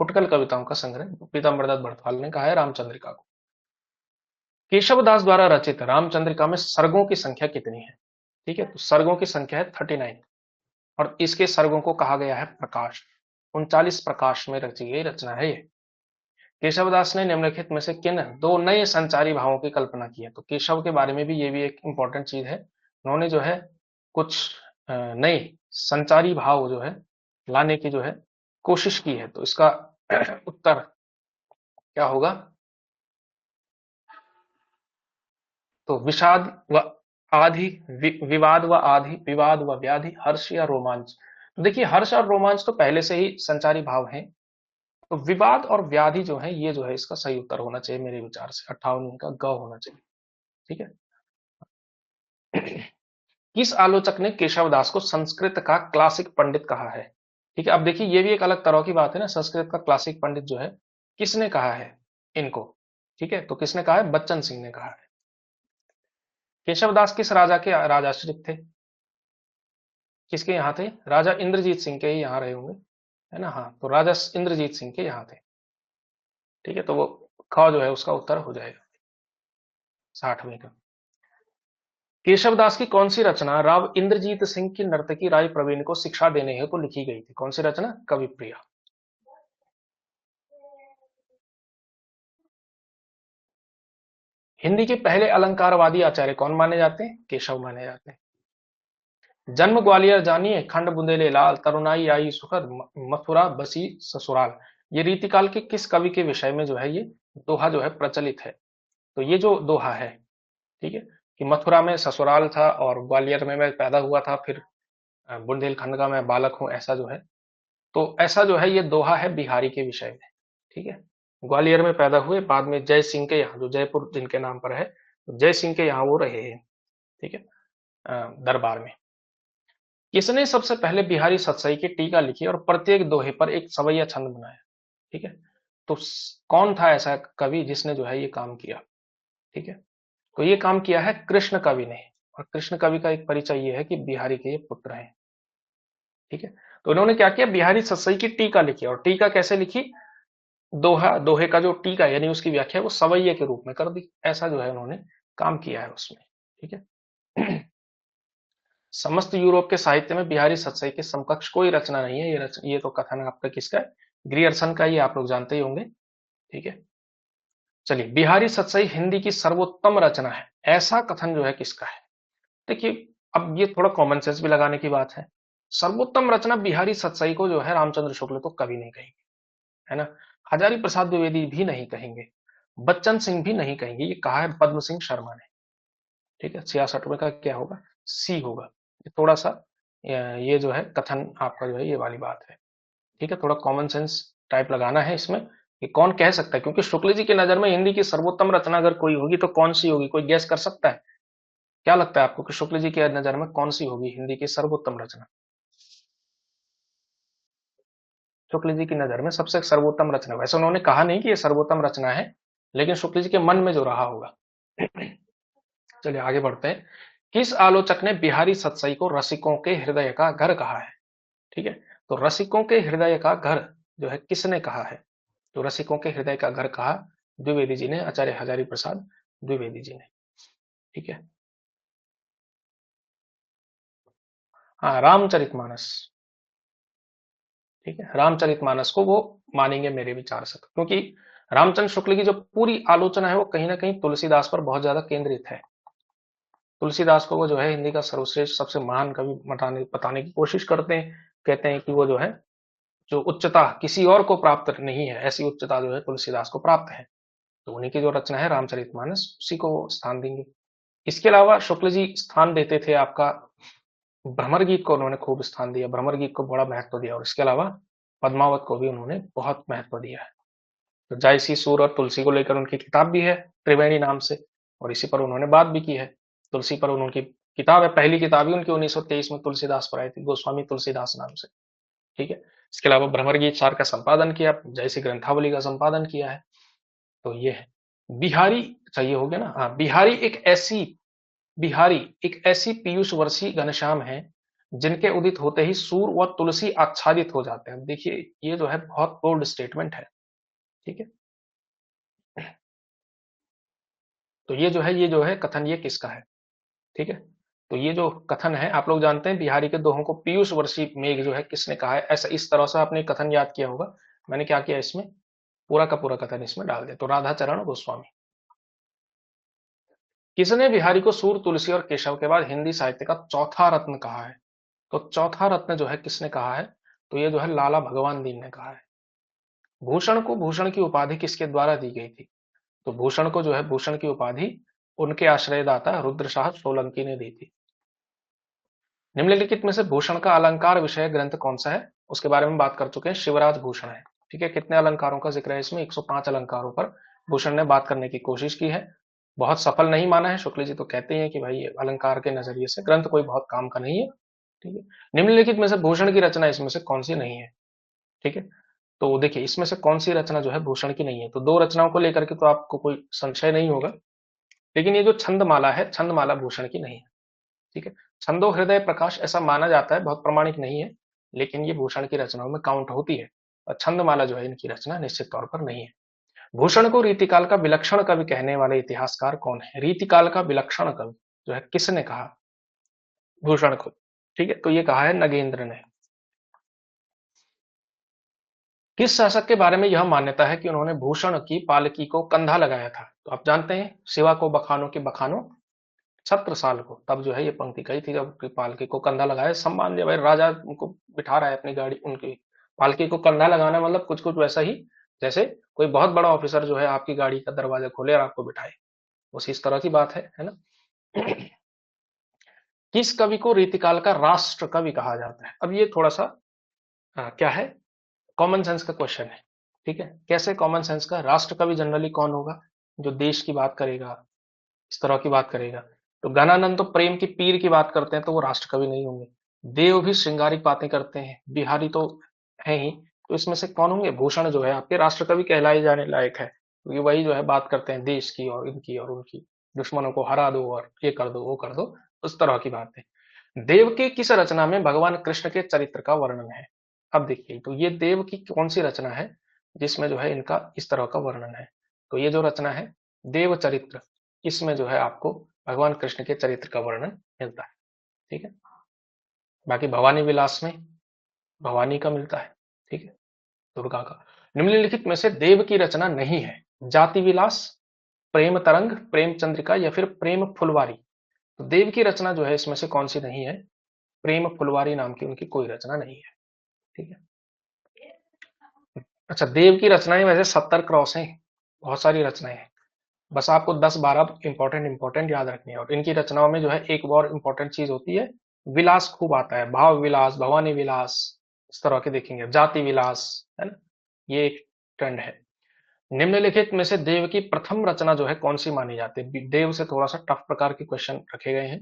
फुटकल कविताओं का संग्रह पीताम्बर दत्त बड़फाल ने कहा है रामचंद्रिका को। केशवदास द्वारा रचित रामचंद्रिका में सर्गों की संख्या कितनी है? ठीक है, तो सर्गों की संख्या है 39, और इसके सर्गों को कहा गया है प्रकाश। 39 प्रकाश में रची गई रचना है ये। केशवदास ने निम्नलिखित में से किन दो नए संचारी भावों की कल्पना की है? तो केशव के बारे में भी ये भी एक इंपॉर्टेंट चीज है, उन्होंने जो है कुछ नए संचारी भाव जो है लाने की जो है कोशिश की है। तो इसका उत्तर क्या होगा? तो विषाद व आधि, विवाद व आधि, विवाद व व्याधि, हर्ष या रोमांच। तो देखिए हर्ष और रोमांच तो पहले से ही संचारी भाव हैं, तो विवाद और व्याधि जो है ये जो है इसका सही उत्तर होना चाहिए मेरे विचार से, 58 का ग होना चाहिए। ठीक है। किस आलोचक ने केशवदास को संस्कृत का क्लासिक पंडित कहा है? ठीक है, अब देखिए ये भी एक अलग तरह की बात है ना, संस्कृत का क्लासिक पंडित जो है किसने कहा है इनको? ठीक है, तो किसने कहा है? बच्चन सिंह ने कहा है। केशवदास किस राजा के राजाश्रित थे? किसके यहाँ थे? राजा इंद्रजीत सिंह के ही यहाँ रहे होंगे, है ना? हाँ, तो राजा इंद्रजीत सिंह के यहाँ थे। ठीक है, तो वो ख जो है उसका उत्तर हो जाएगा 60वें का। केशवदास की कौन सी रचना राव इंद्रजीत सिंह की नर्तकी राय प्रवीण को शिक्षा देने हेतु लिखी गई थी? कौन सी रचना? कवि प्रिया। हिंदी के पहले अलंकारवादी आचार्य कौन माने जाते हैं? केशव माने जाते हैं। जन्म ग्वालियर जानिए, खंड बुंदेले लाल, तरुणाई आई सुखद, मथुरा बसी ससुराल। ये रीतिकाल के किस कवि के विषय में जो है ये दोहा जो है प्रचलित है? तो ये जो दोहा है, ठीक है, कि मथुरा में ससुराल था और ग्वालियर में मैं पैदा हुआ था, फिर बुंदेलखंड का मैं बालक हूं, ऐसा जो है, तो ऐसा जो है ये दोहा है बिहारी के विषय में। ठीक है, ग्वालियर में पैदा हुए, बाद में जय सिंह के यहाँ, जो जयपुर जिनके नाम पर है, तो जय सिंह के यहाँ वो रहे हैं। ठीक है, दरबार में। किसने सबसे पहले बिहारी सतसई की टीका लिखी और प्रत्येक दोहे पर एक सवैया छंद बनाया? ठीक है, तो कौन था ऐसा कवि जिसने जो है ये काम किया? ठीक है, तो ये काम किया है कृष्ण कवि ने, और कृष्ण कवि का एक परिचय ये है कि बिहारी के ये पुत्र हैं। ठीक है, तो इन्होंने क्या किया? बिहारी सतसई की टीका लिखी, और टीका कैसे लिखी? दोहा, दोहे का जो टीका यानी उसकी व्याख्या वो सवैये के रूप में कर दी, ऐसा जो है उन्होंने काम किया है उसमें। ठीक है। समस्त यूरोप के साहित्य में बिहारी सतसई के समकक्ष कोई रचना नहीं है। ये तो कथन आपका किसका है? ग्रियर्सन का, ये आप लोग जानते ही होंगे। ठीक है, चलिए, बिहारी सतसई हिंदी की सर्वोत्तम रचना है, ऐसा कथन जो है किसका है? देखिए, अब ये थोड़ा कॉमन सेंस भी लगाने की बात है। सर्वोत्तम रचना बिहारी सतसई को जो है रामचंद्र शुक्ल तो कभी नहीं कहेंगे, है ना? हजारी प्रसाद द्विवेदी भी नहीं कहेंगे, बच्चन सिंह भी नहीं कहेंगे, ये कहा है पद्म सिंह शर्मा ने। ठीक है, 66वें का क्या होगा? सी होगा। ये थोड़ा सा ये जो है कथन आपका जो है ये वाली बात है। ठीक है, थोड़ा कॉमन सेंस टाइप लगाना है इसमें कि कौन कह सकता है, क्योंकि शुक्ल जी की नजर में हिंदी की सर्वोत्तम रचना अगर कोई होगी तो कौन सी होगी? कोई गैस कर सकता है? क्या लगता है आपको कि शुक्ल जी की नजर में कौन सी होगी हिंदी की सर्वोत्तम रचना? शुक्ल जी की नजर में सबसे सर्वोत्तम रचना, वैसे उन्होंने कहा नहीं कि ये सर्वोत्तम रचना है, लेकिन शुक्ल जी के मन में जो रहा होगा। चलिए आगे बढ़ते हैं। किस आलोचक ने बिहारी सतसई को रसिकों के हृदय का घर कहा है? ठीक है, तो रसिकों के हृदय का घर जो है किसने कहा है? तो रसिकों के हृदय का घर कहा द्विवेदी जी ने, आचार्य हजारी प्रसाद द्विवेदी जी ने। ठीक है, हाँ, रामचरितमानस। ठीक है, रामचरितमानस को वो मानेंगे मेरे विचार से, क्योंकि रामचंद्र शुक्ल की जो पूरी आलोचना है वो कहीं ना कहीं तुलसीदास पर बहुत ज्यादा केंद्रित है। तुलसीदास को वो जो है हिंदी का सर्वश्रेष्ठ सबसे महान कवि बताने की कोशिश करते हैं, कहते हैं कि वो जो है जो उच्चता किसी और को प्राप्त नहीं है, ऐसी उच्चता जो है तुलसीदास को प्राप्त है। तो उन्हीं की जो रचना है रामचरितमानस, उसी को स्थान देंगे। इसके अलावा शुक्ल जी स्थान देते थे आपका भ्रमर गीत को, उन्होंने खूब स्थान दिया, भ्रमर गीत को बड़ा महत्व दिया, और इसके अलावा पद्मावत को भी उन्होंने बहुत महत्व दिया है। तो जायसी सूर और तुलसी को लेकर उनकी किताब भी है त्रिवेणी नाम से, और इसी पर उन्होंने बात भी की है। तुलसी पर उनकी किताब है, पहली किताब ही उनकी 1923 में तुलसीदास पर आई थी, गोस्वामी तुलसीदास नाम से। ठीक है, इसके अलावा भ्रमर गीत सार का संपादन किया, जैसी ग्रंथावली का संपादन किया है। तो ये है बिहारी। चाहिए हो गया ना? हाँ, बिहारी एक ऐसी पीयूष वर्षी घनश्याम है जिनके उदित होते ही सूर व तुलसी आच्छादित हो जाते हैं। देखिए ये जो है बहुत बोल्ड स्टेटमेंट है। ठीक है, तो ये जो है कथन ये किसका है? ठीक है, तो ये जो कथन है आप लोग जानते हैं बिहारी के दोहों को पीयूष वर्षी मेघ जो है किसने कहा है? ऐसा इस तरह से आपने कथन याद किया होगा। मैंने क्या किया इसमें, पूरा का पूरा कथन इसमें डाल दे। तो राधाचरण गोस्वामी। किसने बिहारी को सूर, तुलसी और केशव के बाद हिंदी साहित्य का चौथा रत्न कहा है? तो चौथा रत्न जो है किसने कहा है? तो ये जो है लाला भगवान दीन ने कहा है। भूषण को भूषण की उपाधि किसके द्वारा दी गई थी? तो भूषण को जो है भूषण की उपाधि उनके आश्रयदाता रुद्रशाह सोलंकी ने दी थी। निम्नलिखित में से भूषण का अलंकार विषय ग्रंथ कौन सा है? उसके बारे में बात कर चुके हैं, शिवराज भूषण है। ठीक है, कितने अलंकारों का जिक्र है इसमें? 105 अलंकारों पर भूषण ने बात करने की कोशिश की है। बहुत सफल नहीं माना है। शुक्ल जी तो कहते हैं कि भाई अलंकार के नजरिए से ग्रंथ कोई बहुत काम का नहीं है। ठीक है, निम्नलिखित में से भूषण की रचना इसमें से कौन सी नहीं है? ठीक है, तो देखिए इसमें से कौन सी रचना जो है भूषण की नहीं है? तो दो रचनाओं को लेकर के तो आपको कोई संशय नहीं होगा, लेकिन ये जो छंदमाला है, छंदमाला भूषण की नहीं है। ठीक है, छंदो हृदय प्रकाश ऐसा माना जाता है, बहुत प्रमाणिक नहीं है, लेकिन ये भूषण की रचनाओं में काउंट होती है। और छंदमाला जो है इनकी रचना निश्चित तौर पर नहीं है। भूषण को रीतिकाल का विलक्षण कवि कहने वाले इतिहासकार कौन है? रीतिकाल का विलक्षण कवि जो है किसने कहा भूषण को? ठीक है, तो ये कहा है नगेंद्र ने। किस शासक के बारे में यह मान्यता है कि उन्होंने भूषण की पालकी को कंधा लगाया था? तो आप जानते हैं शिवा को बखानो की बखानो छत्रसाल को, तब जो है ये पंक्ति कही थी जब उसकी पालकी को कंधा लगाया, सम्मान दिया। भाई राजा उनको बिठा रहा है अपनी गाड़ी, उनकी पालकी को कंधा लगाना मतलब कुछ कुछ वैसा ही जैसे कोई बहुत बड़ा ऑफिसर जो है आपकी गाड़ी का दरवाजा खोले और आपको बिठाए, उसी इस तरह की बात है ना। किस कवि को रीतिकाल का राष्ट्र कवि कहा जाता है? अब ये थोड़ा सा क्या है, कॉमन सेंस का क्वेश्चन है। ठीक है, कैसे कॉमन सेंस का? राष्ट्र कवि जनरली कौन होगा? जो देश की बात करेगा, इस तरह की बात करेगा। तो गणानंद तो प्रेम की पीर की बात करते हैं, तो वो राष्ट्र कवि नहीं होंगे। देव भी श्रृंगारिक बातें करते हैं, बिहारी तो है ही, तो इसमें से कौन होंगे? भूषण जो है आपके राष्ट्र कवि कहलाए जाने लायक है, क्योंकि वही जो है बात करते हैं देश की और इनकी और उनकी, दुश्मनों को हरा दो और ये कर दो वो कर दो, उस तरह की बात है। देव के किस रचना में भगवान कृष्ण के चरित्र का वर्णन है? अब देखिए, तो ये देव की कौन सी रचना है जिसमें जो है इनका इस तरह का वर्णन है? तो ये जो रचना है देव चरित्र, इसमें जो है आपको भगवान कृष्ण के चरित्र का वर्णन मिलता है। ठीक है, बाकी भवानी विलास में भवानी का मिलता है। ठीक है, दुर्गा का। निम्नलिखित में से देव की रचना नहीं है? जाति विलास, प्रेम तरंग, प्रेम चंद्रिका या फिर प्रेम फुलवारी। तो देव की रचना जो है इसमें से कौन सी नहीं है? प्रेम फुलवारी नाम की उनकी कोई रचना नहीं है। ठीक है, अच्छा देव की रचनाएं वैसे 70 क्रॉस हैं, बहुत सारी रचनाएं हैं। बस आपको 10-12 इंपॉर्टेंट इंपॉर्टेंट याद रखनी है। और इनकी रचनाओं में जो है एक और इंपॉर्टेंट चीज होती है, विलास खूब आता है, भाव विलास, भवानी विलास, इस तरह के देखेंगे, जाति विलास, है ना, ये एक ट्रेंड है। निम्नलिखित में से देव की प्रथम रचना जो है कौन सी मानी जाती है? देव से थोड़ा सा टफ प्रकार के क्वेश्चन रखे गए हैं।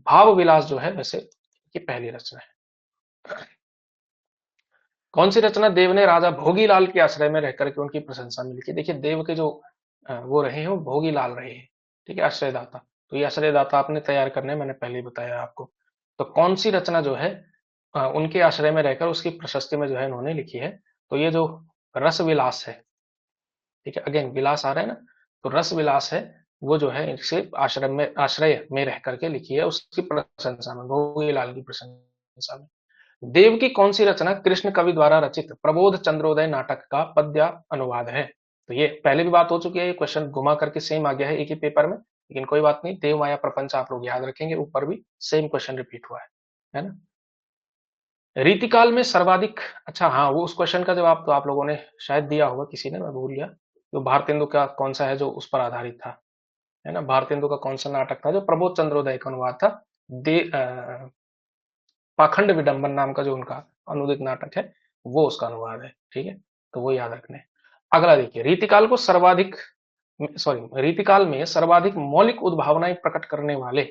भाव विलास जो है वैसे की पहली रचना है। कौन सी रचना देव ने राजा भोगीलाल के आश्रय में रहकर के उनकी प्रशंसा मिली थी? देखिए देव के जो वो रहे हैं वो भोगीलाल रहे हैं। ठीक है, आश्रयदाता। तो ये आश्रयदाता आपने तैयार करने, मैंने पहले ही बताया आपको। तो कौन सी रचना जो है उनके आश्रय में रहकर उसकी प्रशस्ति में जो है उन्होंने लिखी है? तो ये जो रस विलास है, ठीक है, अगेन विलास आ रहा है ना, तो रस विलास है, वो जो है इसे आश्रय में रह करके लिखी है, उसकी प्रशंसा में, भोगीलाल की प्रशंसा में। देव की कौन सी रचना कृष्ण कवि द्वारा रचित प्रबोध चंद्रोदय नाटक का पद्य अनुवाद है? तो ये पहले भी बात हो चुकी है, ये क्वेश्चन घुमा करके सेम आ गया है एक ही पेपर में, लेकिन कोई बात नहीं, देव माया प्रपंच आप लोग याद रखेंगे, ऊपर भी सेम क्वेश्चन रिपीट हुआ है ना। रीतिकाल में सर्वाधिक, अच्छा हाँ, वो उस क्वेश्चन का जवाब तो आप लोगों ने शायद दिया होगा, किसी ने, मैं भूल गया। जो भारतेंदु का कौन सा है जो उस पर आधारित था, है ना, भारतेंदु का कौन सा नाटक था जो प्रबोध चंद्रोदय का अनुवाद था? पाखंड विडंबन नाम का जो उनका अनुदित नाटक है, वो उसका अनुवाद है। ठीक है, तो वो याद रखना है। अगला देखिए, रीतिकाल को सर्वाधिक, सॉरी, रीतिकाल में सर्वाधिक मौलिक उद्भावनाएं प्रकट करने वाले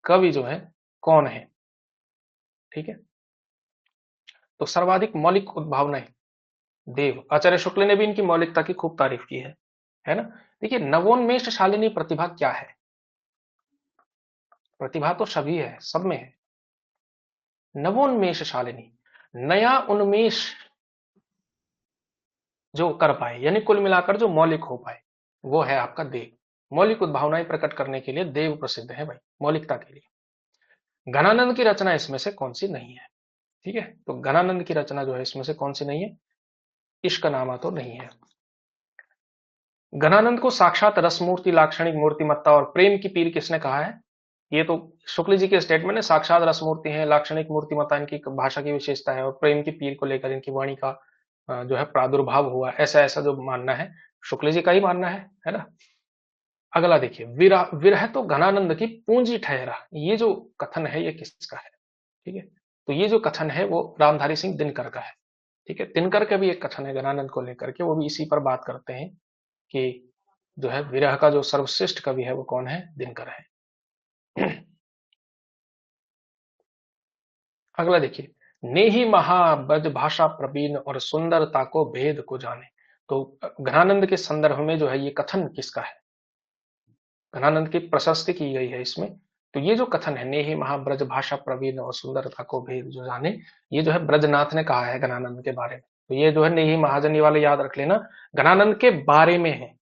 कवि जो है कौन है? ठीक है, तो सर्वाधिक मौलिक उद्भावनाएं देव, आचार्य शुक्ल ने भी इनकी मौलिकता की खूब तारीफ की है ना। देखिए नवोन्मेष शालिनी प्रतिभा क्या है? प्रतिभा तो सभी है, सब में है। नवोन्मेष शालिनी, नया उन्मेष जो कर पाए, यानी कुल मिलाकर जो मौलिक हो पाए, वो है आपका देव। मौलिक उद्भावनाएं प्रकट करने के लिए देव प्रसिद्ध है भाई, मौलिकता के लिए। घनानंद की रचना इसमें से कौन सी नहीं है? ठीक है, तो घनानंद की रचना जो है इसमें से कौन सी नहीं है? इश्क नामा तो नहीं है। घनानंद को साक्षात रसमूर्ति, लाक्षणिक मूर्तिमत्ता और प्रेम की पीर किसने कहा है? ये तो शुक्ल जी के स्टेटमेंट है, साक्षात रसमूर्ति है, लाक्षणिक मूर्तिमत्ता इनकी भाषा की विशेषता है और प्रेम की पीर को लेकर इनकी वाणी का जो है प्रादुर्भाव हुआ, ऐसा ऐसा जो मानना है शुक्ल जी का ही मानना है ना। अगला देखिए, विरह विरह तो घनानंद की पूंजी ठहरा, ये जो कथन है ये किसका है? ठीक है, तो ये जो कथन है वो रामधारी सिंह दिनकर का है। ठीक है, दिनकर का भी एक कथन है घनानंद को लेकर के, वो भी इसी पर बात करते हैं कि जो है विरह का जो सर्वश्रेष्ठ कवि है वो कौन है? दिनकर है। अगला देखिए, नेही महा ब्रज भाषा प्रवीण और सुंदरता को भेद को जाने, तो घनानंद के संदर्भ में जो है ये कथन किसका है? घनानंद की प्रशस्ति की गई है इसमें। तो ये जो कथन है, नेही महा ब्रज भाषा प्रवीण और सुंदरता को भेद जो जाने, ये जो है ब्रजनाथ ने कहा है घनानंद के बारे में। तो ये जो है नेही महाजनी वाले याद रख लेना, घनानंद के बारे में है।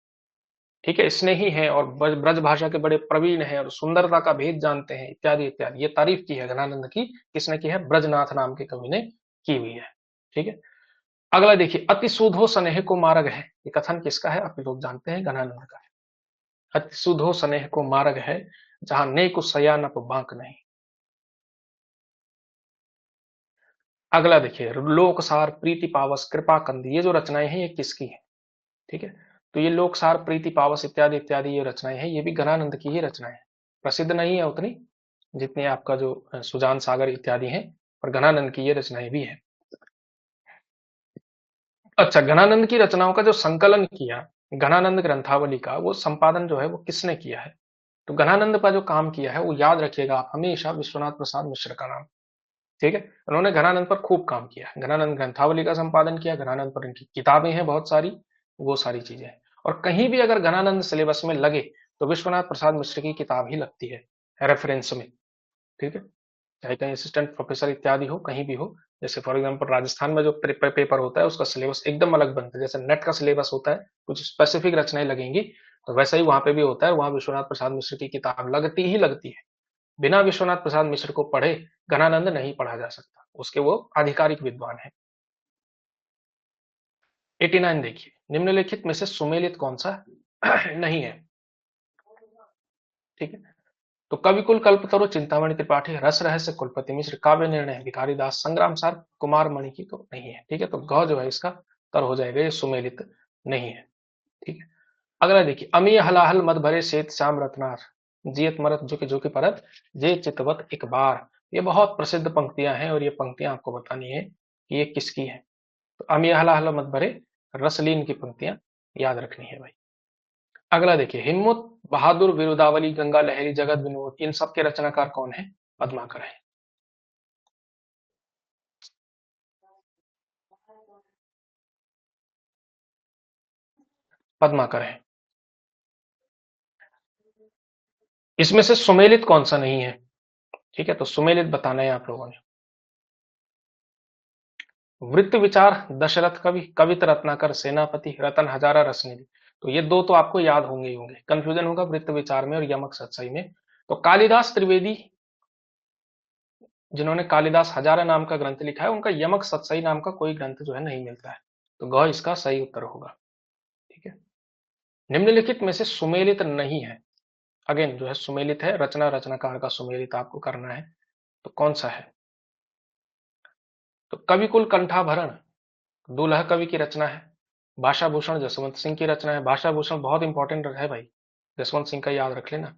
ठीक है, स्नेही है और ब्रज भाषा के बड़े प्रवीण है और सुंदरता का भेद जानते हैं, इत्यादि इत्यादि। ये तारीफ की है घनानंद की, किसने की है? ब्रजनाथ नाम के कवि ने की हुई है। ठीक है, अगला देखिए, अति सुधो स्नेह को मार्ग है, ये कथन किसका है? आप लोग जानते हैं घनानंद का है। अति सुधो स्नेह को मार्ग है, जहां नेक सयानप बांक नहीं। अगला देखिए, लोकसार प्रीति पावस कृपा कंद, ये जो रचनाएं हैं ये किसकी है? ठीक है, तो ये लोकसार प्रीति पावस इत्यादि इत्यादि ये रचनाएं हैं, ये भी घनानंद की ही रचनाएं हैं। प्रसिद्ध नहीं है उतनी जितनी आपका जो सुजान सागर इत्यादि हैं, और घनानंद की ये रचनाएं भी है। अच्छा, घनानंद की रचनाओं का जो संकलन किया, घनानंद ग्रंथावली का, वो संपादन जो है वो किसने किया है? तो घनानंद का जो काम किया है वो याद रखिएगा आप हमेशा, विश्वनाथ प्रसाद मिश्र का नाम। ठीक है, उन्होंने घनानंद पर खूब काम किया, घनानंद ग्रंथावली का संपादन किया, घनानंद पर इनकी किताबें हैं बहुत सारी, वो सारी चीजें हैं। और कहीं भी अगर घनानंद सिलेबस में लगे तो विश्वनाथ प्रसाद मिश्र की किताब ही लगती है रेफरेंस में। ठीक है, चाहे कहीं असिस्टेंट प्रोफेसर इत्यादि हो, कहीं भी हो। जैसे फॉर एग्जांपल राजस्थान में जो पेपर होता है उसका सिलेबस एकदम अलग बनता है, जैसे नेट का सिलेबस होता है, कुछ स्पेसिफिक रचनाएं लगेंगी, तो वैसा ही वहां पे भी होता है, वहां विश्वनाथ प्रसाद मिश्र की किताब लगती ही लगती है। बिना विश्वनाथ प्रसाद मिश्र को पढ़े घनानंद नहीं पढ़ा जा सकता, उसके वो आधिकारिक विद्वान है। 89 देखिए, निम्नलिखित में से सुमेलित कौन सा नहीं है? ठीक है, तो कविकुल कल्पतरु चिंतामणि त्रिपाठी, रस रहस्य कुलपति मिश्र, काव्य निर्णय भिखारी दास, संग्राम सार कुमार मणि की तो नहीं है। ठीक है, तो ग जो है इसका तर हो जाएगा, ये सुमेलित नहीं है। ठीक है, अगला देखिए, अमीय हलाहल मद भरे श्वेत श्याम रत्नार, जियत मरत झुकी झुकी परत, जे चितवत एक बार। ये बहुत प्रसिद्ध पंक्तियां हैं और ये पंक्तियां आपको बतानी है कि ये किसकी है। तो अमीय हलाहल मद भरे, रसलीन की पंक्तियां याद रखनी है भाई। अगला देखिए, हिम्मत बहादुर, विरुदावली, गंगा लहरी, जगत विनोद, इन सब के रचनाकार कौन है? पद्माकर है। पद्माकर है। इसमें से सुमेलित कौन सा नहीं है? ठीक है, तो सुमेलित बताना है आप लोगों ने। वृत्त विचार दशरथ कवि, कवित रत्नाकर, सेनापति, रतन हजारा, रसनिधि। तो ये दो तो आपको याद होंगे ही होंगे, कंफ्यूजन होगा वृत्त विचार में और यमक सत्सई में। तो कालिदास त्रिवेदी, जिन्होंने कालिदास हजारा नाम का ग्रंथ लिखा है, उनका यमक सत्सई नाम का कोई ग्रंथ जो है नहीं मिलता है। तो ग इसका सही उत्तर होगा। ठीक है, निम्नलिखित में से सुमेलित नहीं है, अगेन जो है सुमेलित है, रचना रचनाकार का सुमेलित आपको करना है, तो कौन सा है? तो कविकुल कंठाभरण दूल्हा कवि की रचना है। भाषा भूषण जसवंत सिंह की रचना है, भाषा भूषण बहुत इंपॉर्टेंट है भाई, जसवंत सिंह का याद रख लेना।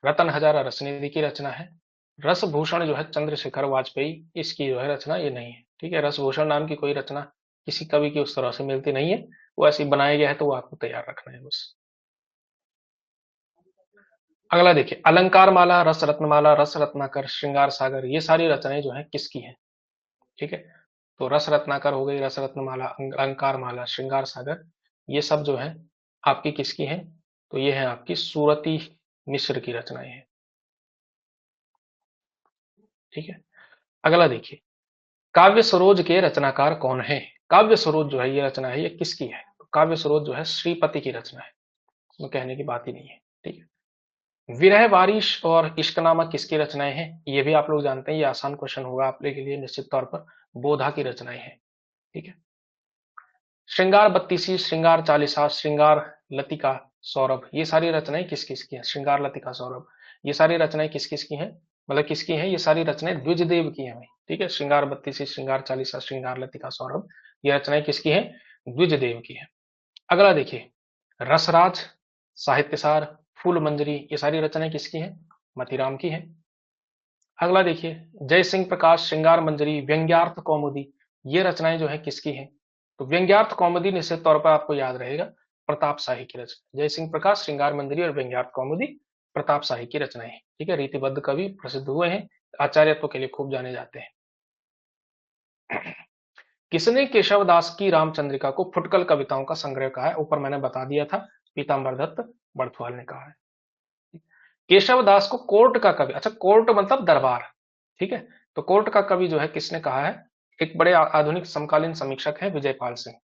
रतन हजारा रसनिधि की रचना है। रस भूषण जो है चंद्रशेखर वाजपेयी, इसकी जो है रचना ये नहीं है। ठीक है, रस भूषण नाम की कोई रचना किसी कवि की उस तरह से मिलती नहीं है, वो ऐसी बनाया गया है, तो वो आपको तैयार रखना है बस। अगला देखिए, अलंकार माला, रस रत्नमाला, रस रत्नाकर, श्रृंगार सागर, ये सारी रचनाएं जो है किसकी हैं? ठीक है, तो रस रत्नाकर हो गई, रस रत्नमाला, अलंकार माला, श्रृंगार सागर, ये सब जो है आपकी किसकी हैं? तो ये है आपकी सूरती मिश्र की रचनाएं हैं। ठीक है, अगला देखिए, काव्य सरोज के रचनाकार कौन है? काव्य सरोज जो है ये रचना है, ये किसकी है? तो काव्य सरोज जो है श्रीपति की रचना है, इसमें कहने की बात ही नहीं है। ठीक है, विरह बारिश और इश्कनामा किसकी रचनाएं हैं? ये भी आप लोग जानते हैं, ये आसान क्वेश्चन होगा आप लोग के लिए निश्चित तौर पर, बोधा की रचनाएं हैं। ठीक है, श्रृंगार बत्तीसी, श्रृंगार चालीसा, श्रृंगार लतिका, सौरभ, ये सारी रचनाएं किस किस की हैं? श्रृंगार, लतिका, सौरभ, ये सारी रचनाएं किस किस की हैं? मतलब किसकी हैं? ये सारी रचनाएं द्विजदेव की हैं भाई, ठीक है। श्रृंगार 32, श्रृंगार 40, श्रृंगार, लतिका, सौरभ, ये रचनाएं किसकी हैं? द्विजदेव की हैं। अगला देखिए, रसराज, साहित्यसार, फूल मंजरी, ये सारी रचनाएं किसकी हैं? मतीराम की हैं। अगला देखिए, जय सिंह प्रकाश, श्रृंगार मंजरी, व्यंग्यार्थ कौमुदी, ये रचनाएं जो है किसकी हैं? तो व्यंग्यार्थ कौमुदी निश्चित तौर पर आपको याद रहेगा प्रताप शाही की रचना। जय सिंह प्रकाश, श्रृंगार मंजरी और व्यंग्यार्थ कौमुदी प्रताप शाही की रचनाएं हैं, ठीक है। रीतिबद्ध कवि प्रसिद्ध हुए हैं, आचार्यत्व के लिए खूब जाने जाते हैं। किसने केशवदास की रामचंद्रिका को फुटकल कविताओं का संग्रह कहा है? ऊपर मैंने बता दिया था, पीताम्बर दत्त बड़थुआल ने कहा है। केशवदास को कोर्ट का कवि, अच्छा कोर्ट मतलब दरबार, ठीक है, तो कोर्ट का कवि जो है किसने कहा है? एक बड़े आधुनिक समकालीन समीक्षक है विजयपाल सिंह,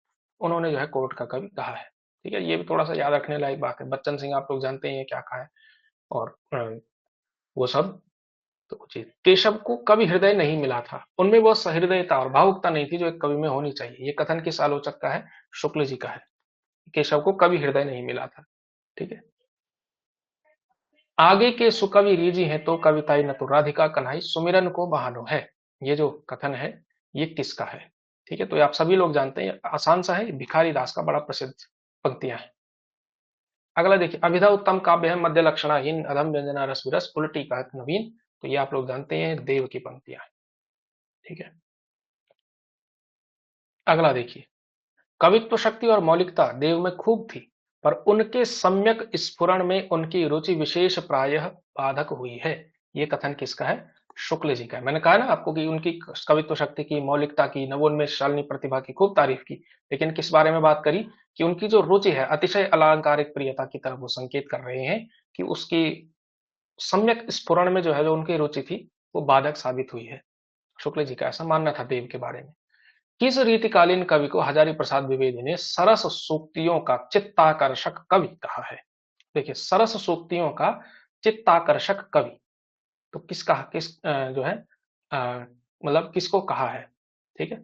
उन्होंने जो है कोर्ट का कवि कहा है, ठीक है। ये भी थोड़ा सा याद रखने लायक बात है। बच्चन सिंह आप लोग जानते हैं क्या कहा है और वो सब। तो जी, केशव को कवि हृदय नहीं मिला था, उनमें वो सहृदयता और भावुकता नहीं थी जो एक कवि में होनी चाहिए। ये कथन किस आलोचक का है? शुक्ल जी का है। केशव को कवि हृदय नहीं मिला था, ठीक है। आगे के सुकवि रीजी हैं तो कविताई न तो राधिका कन्हई सुमिरन को बहानो है, ये जो कथन है ये किसका है? ठीक है, तो ये आप सभी लोग जानते हैं, आसान सा है, भिखारी दास का बड़ा प्रसिद्ध पंक्तियां हैं। अगला देखिए, अभिधा उत्तम काव्य है, मध्य लक्षणाहीन, अधम व्यंजना रस विरस, उल्टी कहत नवीन, तो ये आप लोग जानते हैं देव की पंक्तियां हैं, ठीक है। अगला देखिए, कवित्व शक्ति और मौलिकता देव में खूब थी, पर उनके सम्यक स्फुरण में उनकी रुचि विशेष प्रायः बाधक हुई है, ये कथन किसका है? शुक्ल जी का है। मैंने कहा ना आपको कि उनकी कवित्व शक्ति की, मौलिकता की, नवोन्मेष शालिनी प्रतिभा की खूब तारीफ की, लेकिन किस बारे में बात करी? कि उनकी जो रुचि है अतिशय अलंकारिक प्रियता की तरफ वो संकेत कर रहे हैं कि उसकी सम्यक स्फुरण में जो है जो उनकी रुचि थी वो बाधक साबित हुई है। शुक्ल जी का ऐसा मानना था देव के बारे में। किस रीतिकालीन कवि को हजारी प्रसाद द्विवेदी ने सरस सूक्तियों का चित्ताकर्षक कवि कहा है? देखिए, सरस सूक्तियों का चित्ताकर्षक कवि, तो किसका किस जो है मतलब किसको कहा है? ठीक है,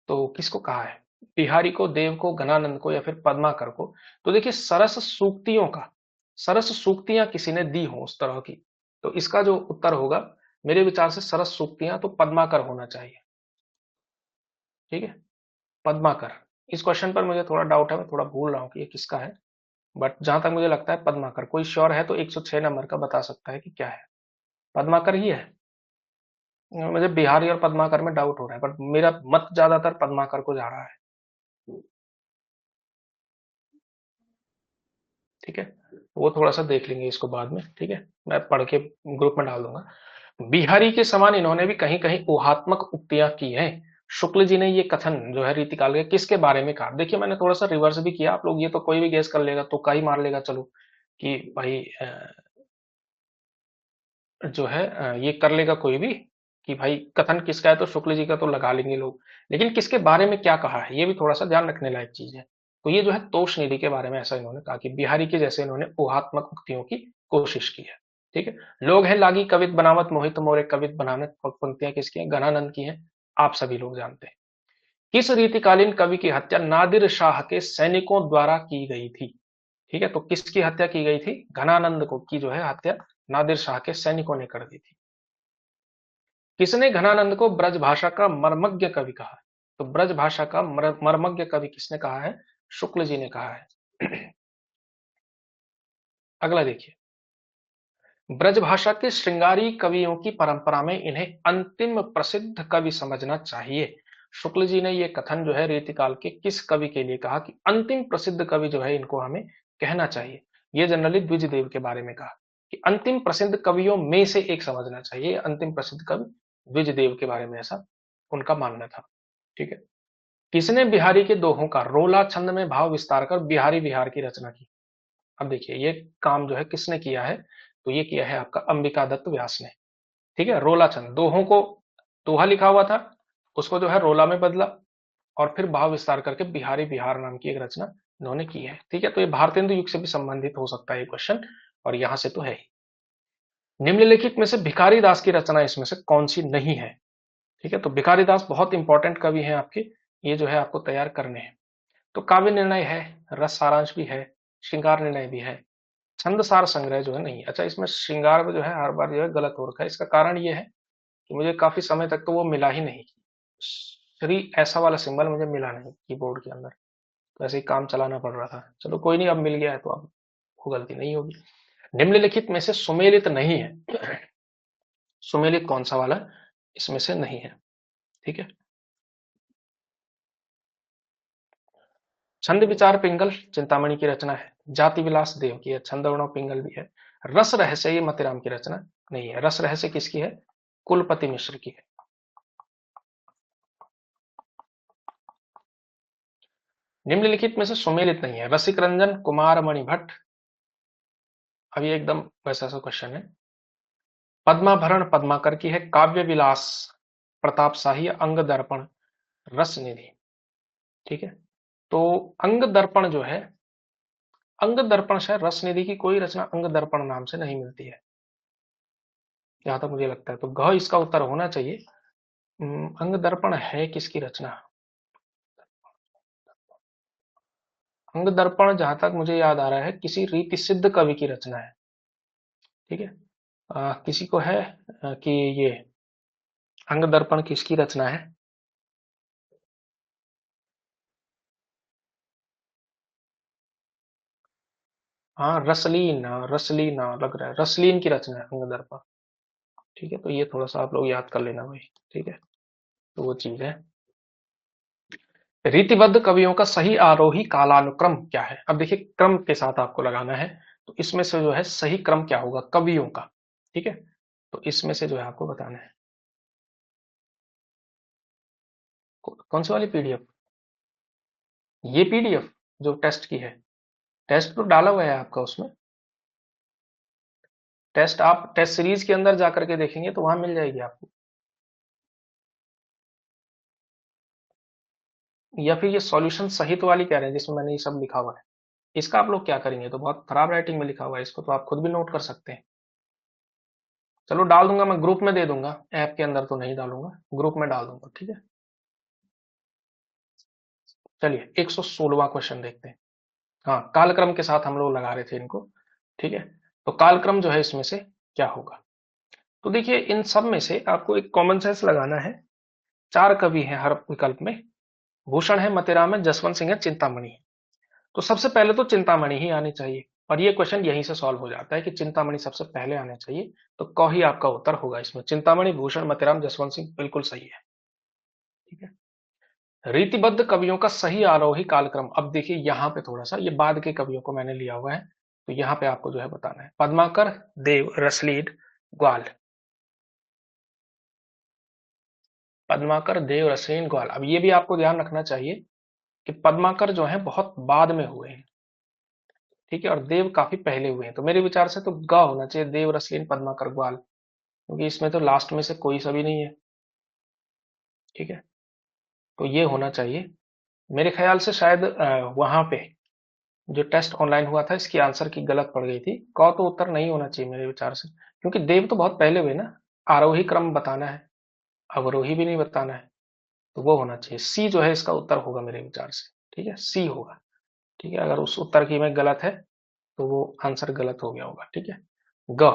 तो किसको कहा है? बिहारी को, देव को, घनानंद को या फिर पद्माकर को? तो देखिए, सरस सूक्तियों का, सरस सूक्तियां किसी ने दी हो उस तरह की, तो इसका जो उत्तर होगा मेरे विचार से सरस सूक्तियां तो पद्माकर होना चाहिए, ठीक है, पद्माकर। इस क्वेश्चन पर मुझे थोड़ा डाउट है, मैं थोड़ा भूल रहा हूँ कि ये किसका है, बट जहां तक मुझे लगता है पद्माकर। कोई श्योर है तो 106 नंबर का बता सकता है कि क्या है? पद्माकर ही है। मुझे बिहारी और पद्माकर में डाउट हो रहा है, बट मेरा मत ज्यादातर पद्माकर को जा रहा है, ठीक है। वो थोड़ा सा देख लेंगे इसको बाद में, ठीक है, मैं पढ़ के ग्रुप में डाल दूंगा। बिहारी के समान इन्होंने भी कहीं कहीं ऊहात्मक उक्तियां की हैं। शुक्ल जी ने ये कथन जो है रीतिकाल के किसके बारे में कहा? देखिए, मैंने थोड़ा सा रिवर्स भी किया, आप लोग ये तो कोई भी गेस कर लेगा, तो का ही मार लेगा, चलो कि भाई जो है ये कर लेगा कोई भी कि भाई कथन किसका है, तो शुक्ल जी का तो लगा लेंगे लोग, लेकिन किसके बारे में क्या कहा है ये भी थोड़ा सा ध्यान रखने लायक चीज है। तो ये जो है तोष निधि के बारे में ऐसा इन्होंने कहा कि बिहारी के जैसे इन्होंने ऊहात्मक उक्तियों की कोशिश की है, ठीक है। लोग हैं लागी कवित बनावत मोहित मोरे कवित बनाने, पंक्तियां किसकी हैं? घनानंद की हैं, आप सभी लोग जानते हैं। किस रीतिकालीन कवि की हत्या नादिर शाह के सैनिकों द्वारा की गई थी? ठीक है, तो किसकी हत्या की गई थी? घनानंद को की जो है हत्या नादिर शाह के सैनिकों ने कर दी थी। किसने घनानंद को ब्रज भाषा का मर्मज्ञ कवि कहा? तो ब्रज भाषा का मर्मज्ञ कवि किसने कहा है? शुक्ल जी ने कहा है। अगला देखिए, ब्रजभाषा के श्रृंगारी कवियों की परंपरा में इन्हें अंतिम प्रसिद्ध कवि समझना चाहिए। शुक्ल जी ने यह कथन जो है रीतिकाल के किस कवि के लिए कहा कि अंतिम प्रसिद्ध कवि जो है इनको हमें कहना चाहिए? ये जनरली द्विजदेव के बारे में कहा कि अंतिम प्रसिद्ध कवियों में से एक समझना चाहिए, अंतिम प्रसिद्ध कवि द्विजदेव के बारे में ऐसा उनका मानना था, ठीक है। किसने बिहारी के दोहों का रोला छंद में भाव विस्तार कर बिहारी विहार की रचना की? अब देखिए, ये काम जो है किसने किया है? तो ये किया है आपका अंबिका दत्त व्यास ने, ठीक है। रोला छंद, दोहों को, दोहा लिखा हुआ था उसको जो है रोला में बदला और फिर भाव विस्तार करके बिहारी बिहार नाम की एक रचना इन्होंने की है, ठीक है। तो ये भारतेंदु युग से भी संबंधित हो सकता है ये क्वेश्चन, और यहां से तो है ही। निम्नलिखित में से भिखारी दास की रचना इसमें से कौन सी नहीं है? ठीक है, तो भिखारी दास बहुत इंपॉर्टेंट कवि हैं आपके, ये जो है आपको तैयार करने हैं। तो काव्य निर्णय है, रस सारांश भी है, श्रृंगार निर्णय भी है, छंद सार संग्रह जो है नहीं। अच्छा, इसमें श्रृंगार जो है हर बार जो है गलत हो रखा है। इसका कारण ये है कि मुझे काफी समय तक तो वो मिला ही नहीं, श्री ऐसा वाला सिंबल मुझे मिला नहीं कीबोर्ड के अंदर, तो ऐसे ही काम चलाना पड़ रहा था। चलो कोई नहीं, अब मिल गया है तो अब वो गलती नहीं होगी। निम्नलिखित में से सुमेलित नहीं है, सुमेलित कौन सा वाला इसमें से नहीं है, ठीक है। छंद विचार पिंगल चिंतामणि की रचना है, जाति विलास देव की है, छंद वर्णव पिंगल भी है। रस रहस्य ये मतीराम की रचना नहीं है। रस रहस्य किसकी है? कुलपति मिश्र की है। निम्नलिखित में से सुमेलित नहीं है, रसिक रंजन कुमार मणि भट्ट। अब ये एकदम वैसा सा क्वेश्चन है। पद्माभरण पद्माकर की है, काव्य विलास प्रताप शाही, अंग दर्पण रस निधि, ठीक है। तो अंग दर्पण जो है, अंग दर्पण शायद रस निधि की कोई रचना अंग दर्पण नाम से नहीं मिलती है, जहां तक मुझे लगता है। तो घ इसका उत्तर होना चाहिए। अंग दर्पण है किसकी रचना? अंग दर्पण जहां तक मुझे याद आ रहा है किसी रीति सिद्ध कवि की रचना है, ठीक है। किसी को है कि ये अंग दर्पण किसकी रचना है? हाँ, रसलीन, रसलीन लग रहा है, रसलीन की रचना है अंग दर्पण, ठीक है। तो ये थोड़ा सा आप लोग याद कर लेना भाई, ठीक है। तो वो चीज है। रीतिबद्ध कवियों का सही आरोही कालानुक्रम क्या है? अब देखिए क्रम के साथ आपको लगाना है, तो इसमें से जो है सही क्रम क्या होगा कवियों का, ठीक है। तो इसमें से जो है आपको बताना है। कौन सी वाली पीडीएफ? ये पीडीएफ जो टेस्ट की है, टेस्ट तो डाला हुआ है आपका उसमें। टेस्ट आप टेस्ट सीरीज के अंदर जाकर के देखेंगे तो वहां मिल जाएगी आपको, या फिर ये सॉल्यूशन सहित वाली कह रहे हैं जिसमें मैंने ये सब लिखा हुआ है। इसका आप लोग क्या करेंगे, तो बहुत खराब राइटिंग में लिखा हुआ है, इसको तो आप खुद भी नोट कर सकते हैं। चलो डाल दूंगा, मैं ग्रुप में दे दूंगा, ऐप के अंदर तो नहीं डालूंगा, ग्रुप में डाल दूंगा, ठीक है। चलिए 116वां क्वेश्चन देखते हैं। हाँ, कालक्रम के साथ हम लोग लगा रहे थे इनको, ठीक है। तो कालक्रम जो है इसमें से क्या होगा? तो देखिए इन सब में से आपको एक कॉमन सेंस लगाना है। चार कवि हैं हर विकल्प में, भूषण है, मतेराम है, जसवंत सिंह है, चिंतामणि है। तो सबसे पहले तो चिंतामणि ही आनी चाहिए, और ये क्वेश्चन यहीं से सॉल्व हो जाता है कि चिंतामणि सबसे पहले आने चाहिए। तो क ही आपका उत्तर होगा इसमें, चिंतामणि, भूषण, मतेराम, जसवंत सिंह बिल्कुल सही है, ठीक है। रीतिबद्ध कवियों का सही आरोही कालक्रम, अब देखिए यहाँ पे थोड़ा सा ये बाद के कवियों को मैंने लिया हुआ है, तो यहाँ पे आपको जो है बताना है। पद्माकर, देव, रसलीन, ग्वाल। पद्माकर, देव, रसलीन, ग्वाल। अब ये भी आपको ध्यान रखना चाहिए कि पद्माकर जो है बहुत बाद में हुए हैं, ठीक है, और देव काफी पहले हुए हैं। तो मेरे विचार से तो ग होना चाहिए, देव, रसलीन, पद्माकर, ग्वाल, क्योंकि इसमें तो लास्ट में से कोई सा भी नहीं है, ठीक है। तो ये होना चाहिए। मेरे ख्याल से शायद वहां पे जो टेस्ट ऑनलाइन हुआ था इसकी आंसर की गलत पड़ गई थी, क तो उत्तर नहीं होना चाहिए मेरे विचार से, क्योंकि देव तो बहुत पहले हुए ना। आरोही क्रम बताना है, अवरोही भी नहीं बताना है, तो वो होना चाहिए। सी जो है इसका उत्तर होगा मेरे विचार से, ठीक है, सी होगा, ठीक है। अगर उस उत्तर की में गलत है तो वो आंसर गलत हो गया होगा, ठीक है। ग,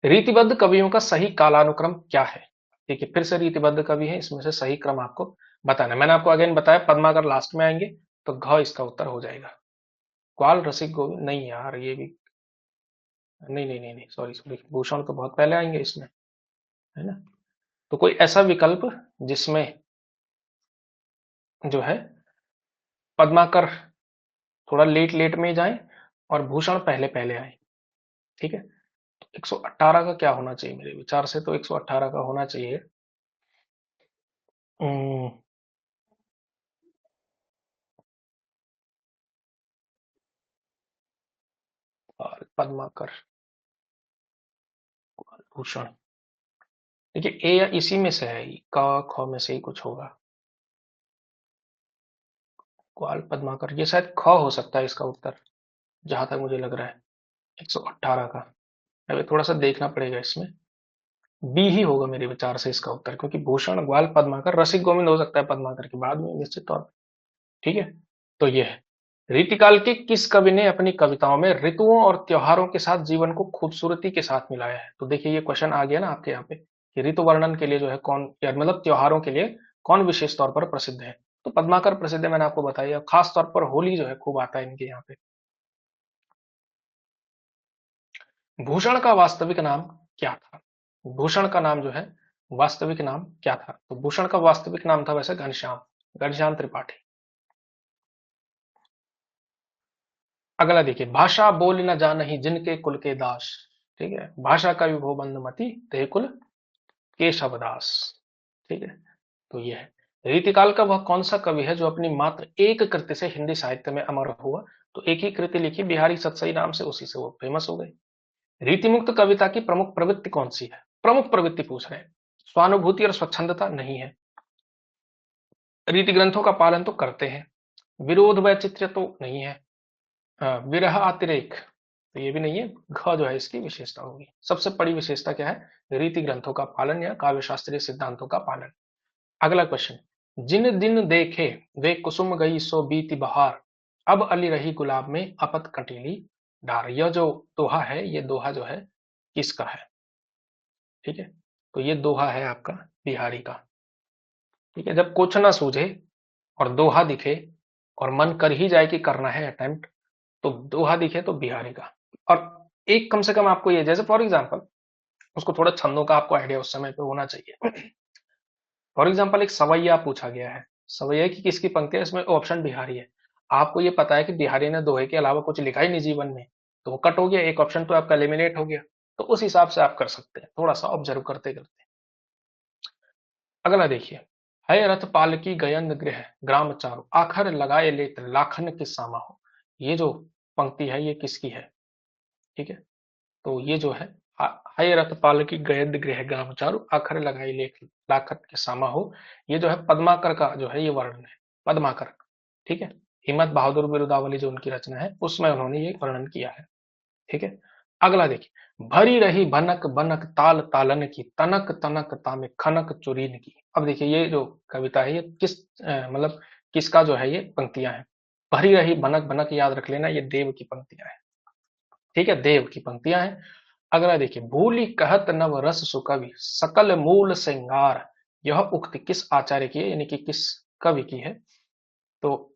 रीतिबद्ध कवियों का सही कालानुक्रम क्या है? ठीक है, फिर से रीतिबद्ध कवि है, इसमें से सही क्रम आपको बताना है। मैंने आपको अगेन बताया पद्माकर लास्ट में आएंगे, तो घ इसका उत्तर हो जाएगा। ग्वाल, रसिक, गोविंद नहीं यार, ये भी नहीं, नहीं, नहीं, नहीं, सॉरी सॉरी, भूषण तो बहुत पहले आएंगे इसमें, है ना। तो कोई ऐसा विकल्प जिसमें जो है पद्माकर थोड़ा लेट लेट में जाए और भूषण पहले पहले आए, ठीक है। 118 का क्या होना चाहिए मेरे विचार से? तो 118 का होना चाहिए अम, पद्माकर, भूषण। देखिए ए या इसी में से है, क ख में से ही कुछ होगा। ग्वाल, पद्माकर, ये शायद ख हो सकता है इसका उत्तर, जहां तक मुझे लग रहा है 118 का। अभी थोड़ा सा देखना पड़ेगा इसमें। बी ही होगा मेरे विचार से इसका उत्तर, क्योंकि भूषण, ग्वाल, पद्माकर, रसिक, गोविंद हो सकता है पद्माकर के बाद में निश्चित तौर पर, ठीक है। तो ये है। रीतिकाल के किस कवि ने अपनी कविताओं में ऋतुओं और त्योहारों के साथ जीवन को खूबसूरती के साथ मिलाया है? तो देखिए ये क्वेश्चन आ गया ना आपके यहाँ पे कि ऋतु वर्णन के लिए जो है कौन, या मतलब त्योहारों के लिए कौन विशेष तौर पर प्रसिद्ध है? तो पद्माकर प्रसिद्ध है, मैंने आपको बताया। खास तौर पर होली जो है खूब आता है इनके यहाँ पे। भूषण का वास्तविक नाम क्या था? भूषण का नाम जो है वास्तविक नाम क्या था? तो भूषण का वास्तविक नाम था वैसे घनश्याम, घनश्याम त्रिपाठी। अगला देखिए, भाषा बोल न जानही जिनके कुल के दास। ठीक है, भाषा का विभो बंधमति ते कुल केशव दास। ठीक है, तो ये है। रीतिकाल का वह कौन सा कवि है जो अपनी मात्र एक कृति से हिंदी साहित्य में अमर हुआ? तो एक ही कृति लिखी बिहारी सतसई नाम से, उसी से वो फेमस हो गई। रीतिमुक्त कविता की प्रमुख प्रवृत्ति कौन सी है? प्रमुख प्रवृत्ति पूछ रहे हैं, स्वानुभूति और स्वच्छंदता नहीं है। रीति ग्रंथों का पालन तो करते हैं। विरोध वैचित्र्य तो नहीं है। विरह अतिरेक तो ये भी नहीं है। घ जो है इसकी विशेषता होगी। सबसे बड़ी विशेषता क्या है? रीति ग्रंथों का पालन या काव्य शास्त्रीय सिद्धांतों का पालन। अगला क्वेश्चन, जिन दिन देखे वे कुसुम गई सो बीती बहार, अब अली रही गुलाब में अपत कंटीली डार। यह जो दोहा है, ये दोहा जो है किसका है? ठीक है, तो ये दोहा है आपका बिहारी का। ठीक है, जब कुछ ना सूझे और दोहा दिखे और मन कर ही जाए कि करना है अटेम्प्ट, तो दोहा दिखे तो बिहारी का। और एक कम से कम आपको ये, जैसे फॉर एग्जांपल उसको थोड़ा छंदों का आपको आइडिया उस समय पे होना चाहिए। फॉर एग्जांपल एक सवैया पूछा गया है, सवैया की किसकी पंक्ति है? इसमें ऑप्शन बिहारी है। आपको ये पता है कि बिहारी ने दोहे के अलावा कुछ लिखा ही नहीं जीवन में, तो वो कट हो गया, एक ऑप्शन तो आपका एलिमिनेट हो गया। तो उस हिसाब से आप कर सकते हैं, थोड़ा सा ऑब्जर्व करते करते। अगला देखिए, है रथ पालकी गयन गृह ग्राम चारु आखर लगाए लेत लाखन के सामा हो। ये जो पंक्ति है ये किसकी है? ठीक है, तो ये जो है, है रथ पालकी गयन गृह ग्राम चारु आखर लगाए लेख लाखन के सामा हो, ये जो है पद्माकर का जो है ये वर्णन है, पद्माकर। ठीक है, हिम्मत बहादुर बिरुदावली जो उनकी रचना है उसमें उन्होंने ये वर्णन किया है। ठीक है, अगला देखिए, भरी रही भनक बनक ताल तालन की तनक तनक तामे खनक चुरीन की। अब देखिए ये जो कविता है ये किस मतलब किसका जो है ये पंक्तियां हैं? भरी रही भनक भनक याद रख लेना, ये देव की पंक्तियां हैं। ठीक है, देव की पंक्तियां हैं। अगला देखिए, भूली कहत नव रस सुकवि सकल मूल श्रृंगार। यह उक्ति किस आचार्य की है, यानी कि किस कवि की है? तो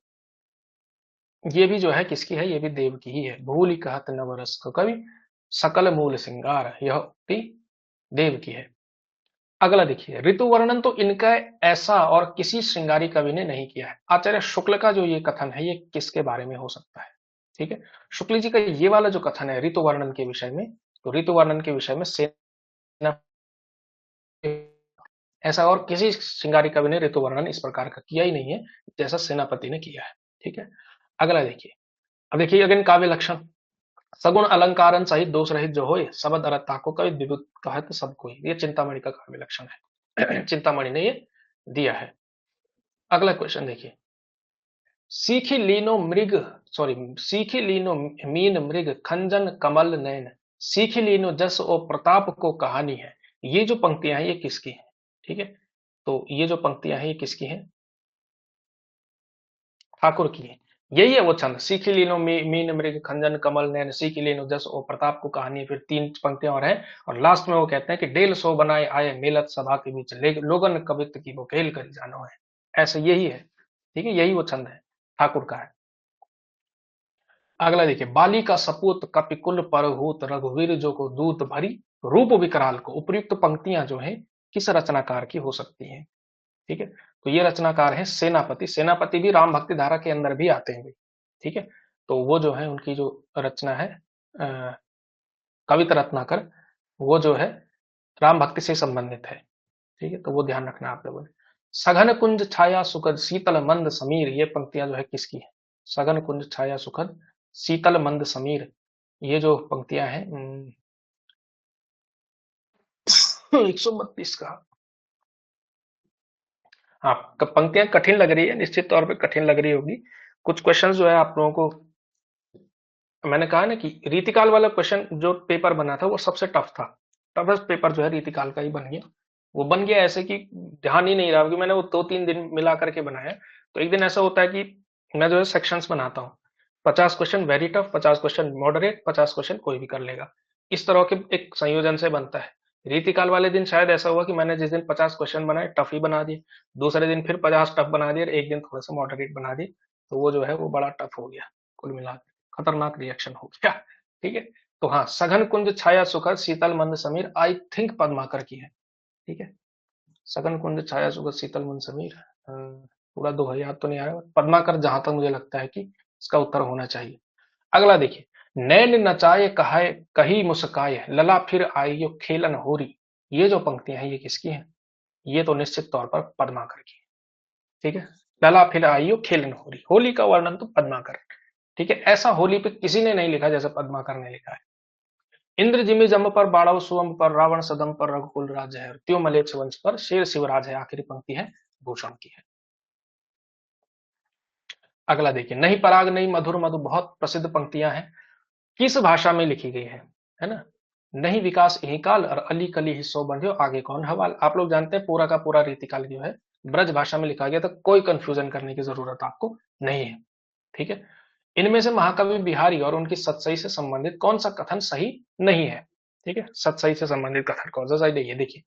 ये भी जो है किसकी है? ये भी देव की ही है। भूली कहत नव रस सुकवि सकल मूल श्रृंगार, यह उक्ति देव की है। अगला देखिए, ऋतु वर्णन तो इनका ऐसा और किसी श्रृंगारी कवि ने नहीं किया है। आचार्य शुक्ल का जो ये कथन है ये किसके बारे में हो सकता है? ठीक है, शुक्ल जी का ये वाला जो कथन है ऋतु वर्णन के विषय में, तो ऋतु वर्णन के विषय में सेना, ऐसा और किसी श्रृंगारी कवि ने ऋतु वर्णन इस प्रकार का किया ही नहीं है जैसा सेनापति ने किया है। ठीक है, अगला देखिए, अब देखिए अगेन काव्य लक्षण, सगुण अलंकारन सहित दोष रहित जो होए सबद अरत ताको कवि विभुत कहत सब कोई। ये चिंतामणि का काव्य लक्षण है। चिंतामणि ने ये दिया है। अगला क्वेश्चन देखिए, सीखी लीनो मृग, सॉरी, सीखी लीनो मीन मृग खंजन कमल नयन, सीखी लीनो जस ओ प्रताप को कहानी है। ये जो पंक्तियां हैं ये किसकी हैं? ठीक है, तो ये जो पंक्तियां हैं ये किसकी हैं? ठाकुर की है। यही है वो छंद, सीखी लीनो मीन मृग खंजन कमल नयन सीखी लीनो जस ओ प्रताप को कहानी। फिर तीन पंक्तियां और हैं, और लास्ट में वो कहते हैं कि डेल सो बनाए आए मेलत सभा के बीच लोगन कवित की वो खेल कर जानो है। ऐसे यही है। ठीक है, यही वो छंद है, ठाकुर का है। अगला देखिए, बाली का सपूत कपिकुल परहूत रघुवीर जो को दूत भरी रूप विकराल को। उपयुक्त पंक्तियां जो है किस रचनाकार की हो सकती हैं? ठीक है, तो ये रचनाकार है सेनापति। सेनापति भी राम भक्ति धारा के अंदर भी आते हैं। ठीक है, तो वो जो है उनकी जो रचना है कविता रत्नाकर, वो जो है राम भक्ति से संबंधित है। ठीक है, तो वो ध्यान रखना आप लोगों ने। सघन कुंज छाया सुखद शीतल मंद समीर, ये पंक्तियां जो है किसकी है? सघन कुंज छाया सुखद शीतल मंद समीर, ये जो पंक्तियां हैं 132 का। हाँ, पंक्तियां कठिन लग रही है, निश्चित तौर पे कठिन लग रही होगी। कुछ क्वेश्चन जो है आप लोगों को, मैंने कहा ना कि रीतिकाल वाला क्वेश्चन जो पेपर बना था वो सबसे टफ था। टफेस्ट पेपर जो है रीतिकाल का ही बन गया। वो बन गया ऐसे कि ध्यान ही नहीं रहा, क्योंकि मैंने वो 2-3 दिन मिला करके बनाया। तो एक दिन ऐसा होता है कि मैं जो है सेक्शंस बनाता हूँ, 50 question very tough, 50 question moderate, 50 question कोई भी कर लेगा। इस तरह के एक संयोजन से बनता है। रीतिकाल वाले दिन शायद ऐसा हुआ कि मैंने जिस दिन 50 क्वेश्चन बनाए टफ ही बना दिए, दूसरे दिन फिर 50 टफ बना दिए, एक दिन थोड़ा सा मॉडरेट बना दिए, तो वो जो है वो बड़ा टफ हो गया, कुल मिला खतरनाक रिएक्शन हो गया। ठीक है, तो हाँ, सघन कुंज छाया सुखद शीतल मंद समीर, आई थिंक पद्माकर की है। ठीक है, सघन कुंज छाया सुखद शीतल मंद समीर, पूरा दोहा याद तो नहीं आ रहा, पद्माकर जहां तक मुझे लगता है कि इसका उत्तर होना चाहिए। अगला देखिए, नैन नचाए कहाए कही मुस्काए लला फिर आई यो खेलन होरी, ये जो पंक्तियां हैं ये किसकी हैं? ये तो निश्चित तौर पर पद्माकर की है। ठीक है, लला फिर आई यो खेलन होरी, होली का वर्णन तो पद्माकर। ठीक है, ऐसा होली पे किसी ने नहीं लिखा जैसे पद्माकर ने लिखा है। इंद्र जिमि जम पर बाड़व सुअम पर रावण सदम पर रघुकुल राज है, त्यों मलेच्छ वंश पर शेर शिवराज है, आखिरी पंक्ति है भूषण की है। अगला देखिए, नहीं पराग नहीं मधुर मधु, बहुत प्रसिद्ध पंक्तियां हैं, किस भाषा में लिखी गई है ना? नहीं विकास यही काल और अली कली हिस्सों बंध्यो, आगे कौन हवाल। आप लोग जानते हैं पूरा का पूरा रीतिकाल जो है ब्रज भाषा में लिखा गया था, कोई कंफ्यूजन करने की जरूरत आपको नहीं है। ठीक है, इनमें से महाकवि बिहारी और उनकी सतसई से संबंधित कौन सा कथन सही नहीं है? ठीक है, सतसई से संबंधित कथन कौन सा सही नहीं है? देखिए,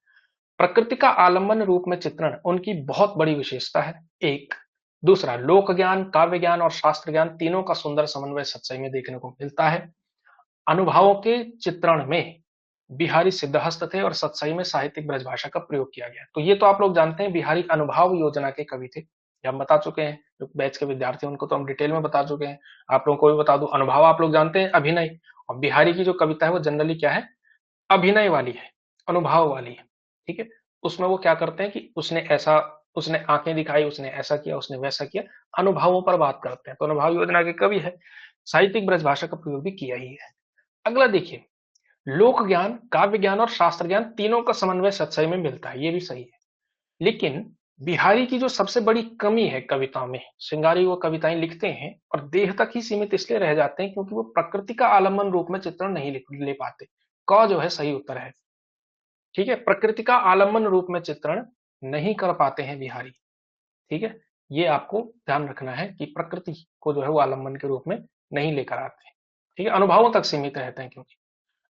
प्रकृति का आलम्बन रूप में चित्रण उनकी बहुत बड़ी विशेषता है, एक। दूसरा, लोक ज्ञान, काव्य ज्ञान और शास्त्र ज्ञान तीनों का सुंदर समन्वय सतसई में देखने को मिलता है। अनुभवों के चित्रण में बिहारी सिद्धहस्त थे और सतसई में साहित्यिक ब्रजभाषा का प्रयोग किया गया। तो ये तो आप लोग जानते हैं, बिहारी अनुभव योजना के कवि थे, ये हम बता चुके हैं। जो बैच के विद्यार्थी हैं उनको तो हम डिटेल में बता चुके हैं। आप लोगों को भी बता दूं, अनुभव आप लोग जानते हैं अभिनय, और बिहारी की जो कविता है वो जनरली क्या है? अभिनय वाली है, अनुभव वाली है। ठीक है, उसमें वो क्या करते हैं कि उसने आंखें दिखाई, उसने ऐसा किया, उसने वैसा किया, अनुभवों पर बात करते हैं। तो अनुभव योजना के कवि है, साहित्यिक ब्रजभाषा का प्रयोग भी किया ही है। अगला देखिए, लोक ज्ञान, काव्य ज्ञान और शास्त्र ज्ञान तीनों का समन्वय सतसई में मिलता है, ये भी सही है। लेकिन बिहारी की जो सबसे बड़ी कमी है कविताओं में, श्रृंगारी वो कविताएं लिखते हैं और देह तक ही सीमित इसलिए रह जाते हैं क्योंकि वो प्रकृति का आलम्बन रूप में चित्रण नहीं ले पाते। क जो है सही उत्तर है। ठीक है, प्रकृति का आलम्बन रूप में चित्रण नहीं कर पाते हैं बिहारी। ठीक है, ये आपको ध्यान रखना है कि प्रकृति को जो है वो आलम्बन के रूप में नहीं लेकर आते हैं। ठीक है, अनुभवों तक सीमित रहते हैं क्योंकि।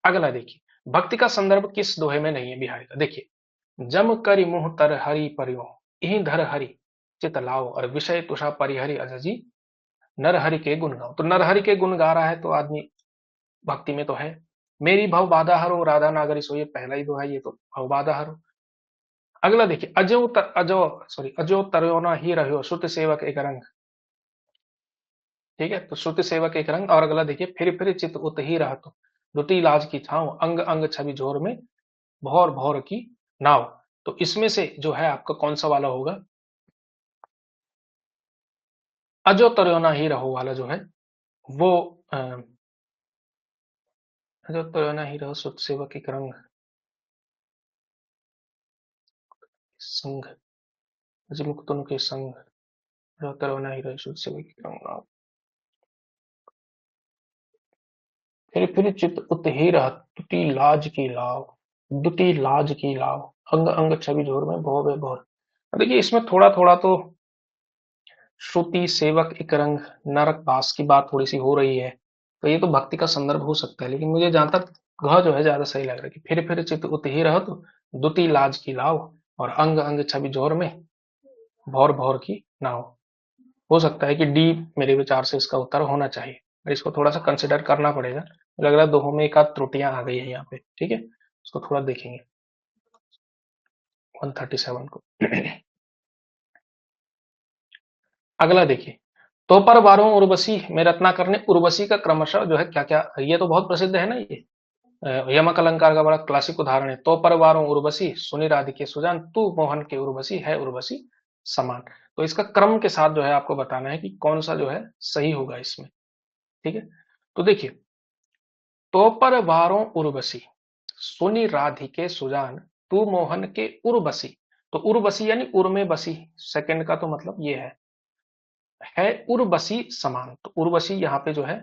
अगला देखिए, भक्ति का संदर्भ किस दोहे में नहीं है बिहारी का? देखिए, जम करि मुँह तर हरि परियो, इहि धर हरि चित लाओ, और विषय तुषा परिहरि अजजी, नरहरि के गुण गाओ। तो नरहरि के गुण गा रहा है तो आदमी भक्ति में तो है। मेरी भव बाधा हरो राधा नागरी सो, ये पहला ही दोहा, ये तो भव बाधा हरो। अगला देखिए, अजो तरयो न ही रहो श्रुति सेवक एक रंग। ठीक है, तो श्रुति सेवक एक रंग। और अगला देखिए, फिर चित उत ही रहत, दुटी लाज की छाँव, अंग अंग छवि जोर में, भौर भौर की नाव। तो इसमें से जो है आपका कौन सा वाला होगा? अजो तरयो न ही रहो वाला जो है वो अजो तरयो न ही रहो श्रुति सेवक एक रंग संग, मुक्तन के संग, अजो तरयो न ही रहो श्रुति सेवक एक रंग, फिर चित उत ही रह, दुटी लाज की लाव, दुटी लाज की लाव, अंग अंग छवि जोर में भौ भौर। देखिए, इसमें थोड़ा थोड़ा तो श्रुति सेवक एक रंग नरक बास की बात थोड़ी सी हो रही है, तो ये तो भक्ति का संदर्भ हो सकता है। लेकिन मुझे जहां तक घ जो है ज्यादा सही लग रहा है कि फिर चित उत ही रह, तो दुटी लाज की लाव और अंग अंग छवि जोर में भौर भौर की नाव। हो सकता है कि डी मेरे विचार से इसका उत्तर होना चाहिए, और इसको थोड़ा सा कंसिडर करना पड़ेगा। लग रहा है दोनों में एक आध त्रुटियां आ गई है यहाँ पे। ठीक है, इसको थोड़ा देखेंगे 137 को। अगला देखिए, तो पर बारों उर्वशी में रत्नाकर ने उर्वशी का क्रमशः जो है क्या क्या, ये तो बहुत प्रसिद्ध है ना, ये यमक अलंकार का बड़ा क्लासिक उदाहरण है। तो पर बारों उर्वशी सुनि राधिके सुजान, तू मोहन के उर्वशी है उर्वशी समान। तो इसका क्रम के साथ जो है आपको बताना है कि कौन सा जो है सही होगा इसमें। ठीक है, तो देखिए, तो पर वारों उर्वशी सुनि राधिके सुजान, तू मोहन के उर्वशी। तो उर्वशी यानी उर में बसी, सेकंड का तो मतलब ये है उर्वशी समान। तो उर्वशी यहाँ पे जो है,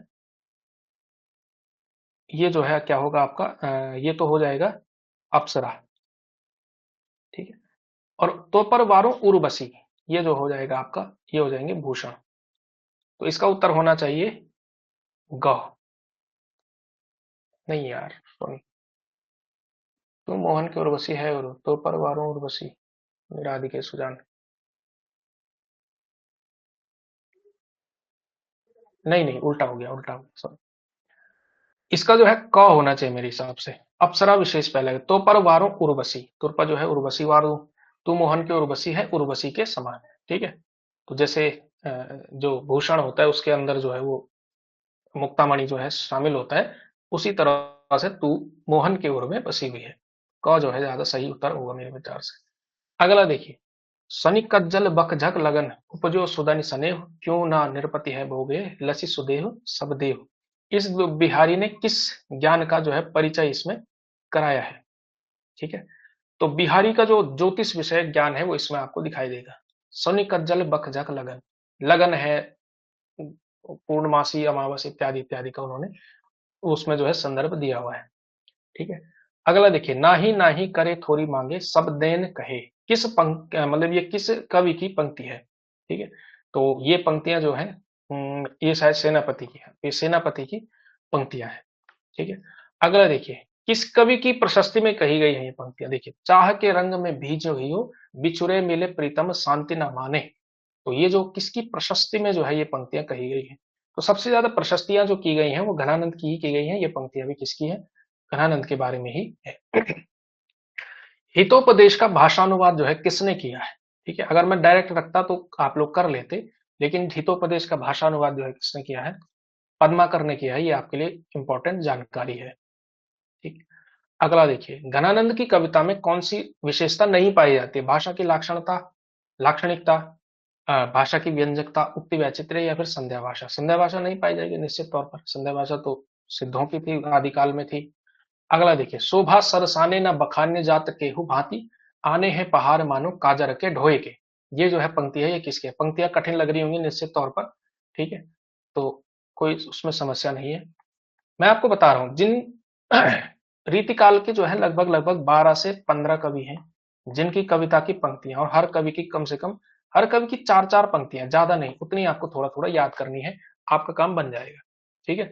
ये जो है क्या होगा आपका, ये तो हो जाएगा अप्सरा। ठीक है, और तो पर वारों उर्वशी, ये जो हो जाएगा आपका, ये हो जाएंगे भूषण। तो इसका उत्तर होना चाहिए ग। नहीं यार सॉरी। तू मोहन की उर्वशी है और तो पर वारों उर्वशी मेरा आदि के सुजान। नहीं नहीं उल्टा हो गया, उल्टा हो गया सॉरी। इसका जो है क होना चाहिए मेरे हिसाब से। अप्सरा विशेष पहले तो पर वारों उर्वशी, तुर पर जो है उर्वशी वारों। तू मोहन की उर्वशी है उर्वशी के समान। ठीक है। तो जैसे जो भूषण होता है उसके अंदर जो है वो मुक्तामणि जो है शामिल होता है, उसी तरह से तू मोहन के उर में बसी हुई है। क जो है ज्यादा सही उत्तर होगा मेरे विचार से। अगला देखिए। शनि कज्जल बक झक लगन उपजो सुदन सनेह क्यों ना निरपति है भोगे लसी सुदेह सब देव। इस बिहारी ने किस ज्ञान का जो है परिचय इसमें कराया है। ठीक है। तो बिहारी का जो ज्योतिष विषय ज्ञान है वो इसमें आपको दिखाई देगा। शनि कज्जल बक झक लगन, लगन है पूर्णमासी अमावस इत्यादि इत्यादि का उन्होंने उसमें जो है संदर्भ दिया हुआ है। ठीक है। अगला देखिए। ना ही करे थोड़ी मांगे सब देन कहे, किस पंक्ति मतलब ये किस कवि की पंक्ति है। ठीक है। तो ये पंक्तियां जो है ये शायद सेनापति की है, ये सेनापति की पंक्तियां हैं। ठीक है। अगला देखिए। किस कवि की प्रशस्ति में कही गई है ये पंक्तियां, देखिए। चाह के रंग में भीज हुई हो बिछुरे मिले प्रीतम शांति न माने। तो ये जो किसकी प्रशस्ति में जो है ये पंक्तियां कही गई हैं। तो सबसे ज्यादा प्रशस्तियां जो की गई हैं वो घनानंद की ही की गई हैं। ये पंक्तियां भी किसकी है, घनानंद के बारे में ही है। हितोपदेश का भाषानुवाद जो है किसने किया है। ठीक है। अगर मैं डायरेक्ट रखता तो आप लोग कर लेते, लेकिन हितोपदेश का भाषानुवाद जो है किसने किया है, पद्माकर ने किया है। ये आपके लिए इंपॉर्टेंट जानकारी है। ठीक। अगला देखिए। घनानंद की कविता में कौन सी विशेषता नहीं पाई जाती है, भाषा की लाक्षणता, लाक्षणिकता, भाषा की व्यंजकता, उक्ति वैचित्र्य या फिर संध्या भाषा। संध्या भाषा नहीं पाई जाएगी निश्चित तौर पर, संध्या भाषा तो सिद्धों की थी आदिकाल में थी। अगला देखिए। शोभा सरसाने न बखाने जात केहू भांति आने हैं पहाड़ मानो काजर के ढोए के। ये जो है पंक्ति है ये किसकी है, पंक्तियां कठिन लग रही होंगी निश्चित तौर पर। ठीक है। तो कोई उसमें समस्या नहीं है। मैं आपको बता रहा हूं जिन रीतिकाल के जो है लगभग लगभग 12 से 15 कवि हैं जिनकी कविता की पंक्तियां, और हर कवि की कम से कम, हर कवि की चार चार पंक्तियां, ज्यादा नहीं, उतनी आपको थोड़ा थोड़ा याद करनी है, आपका काम बन जाएगा। ठीक है।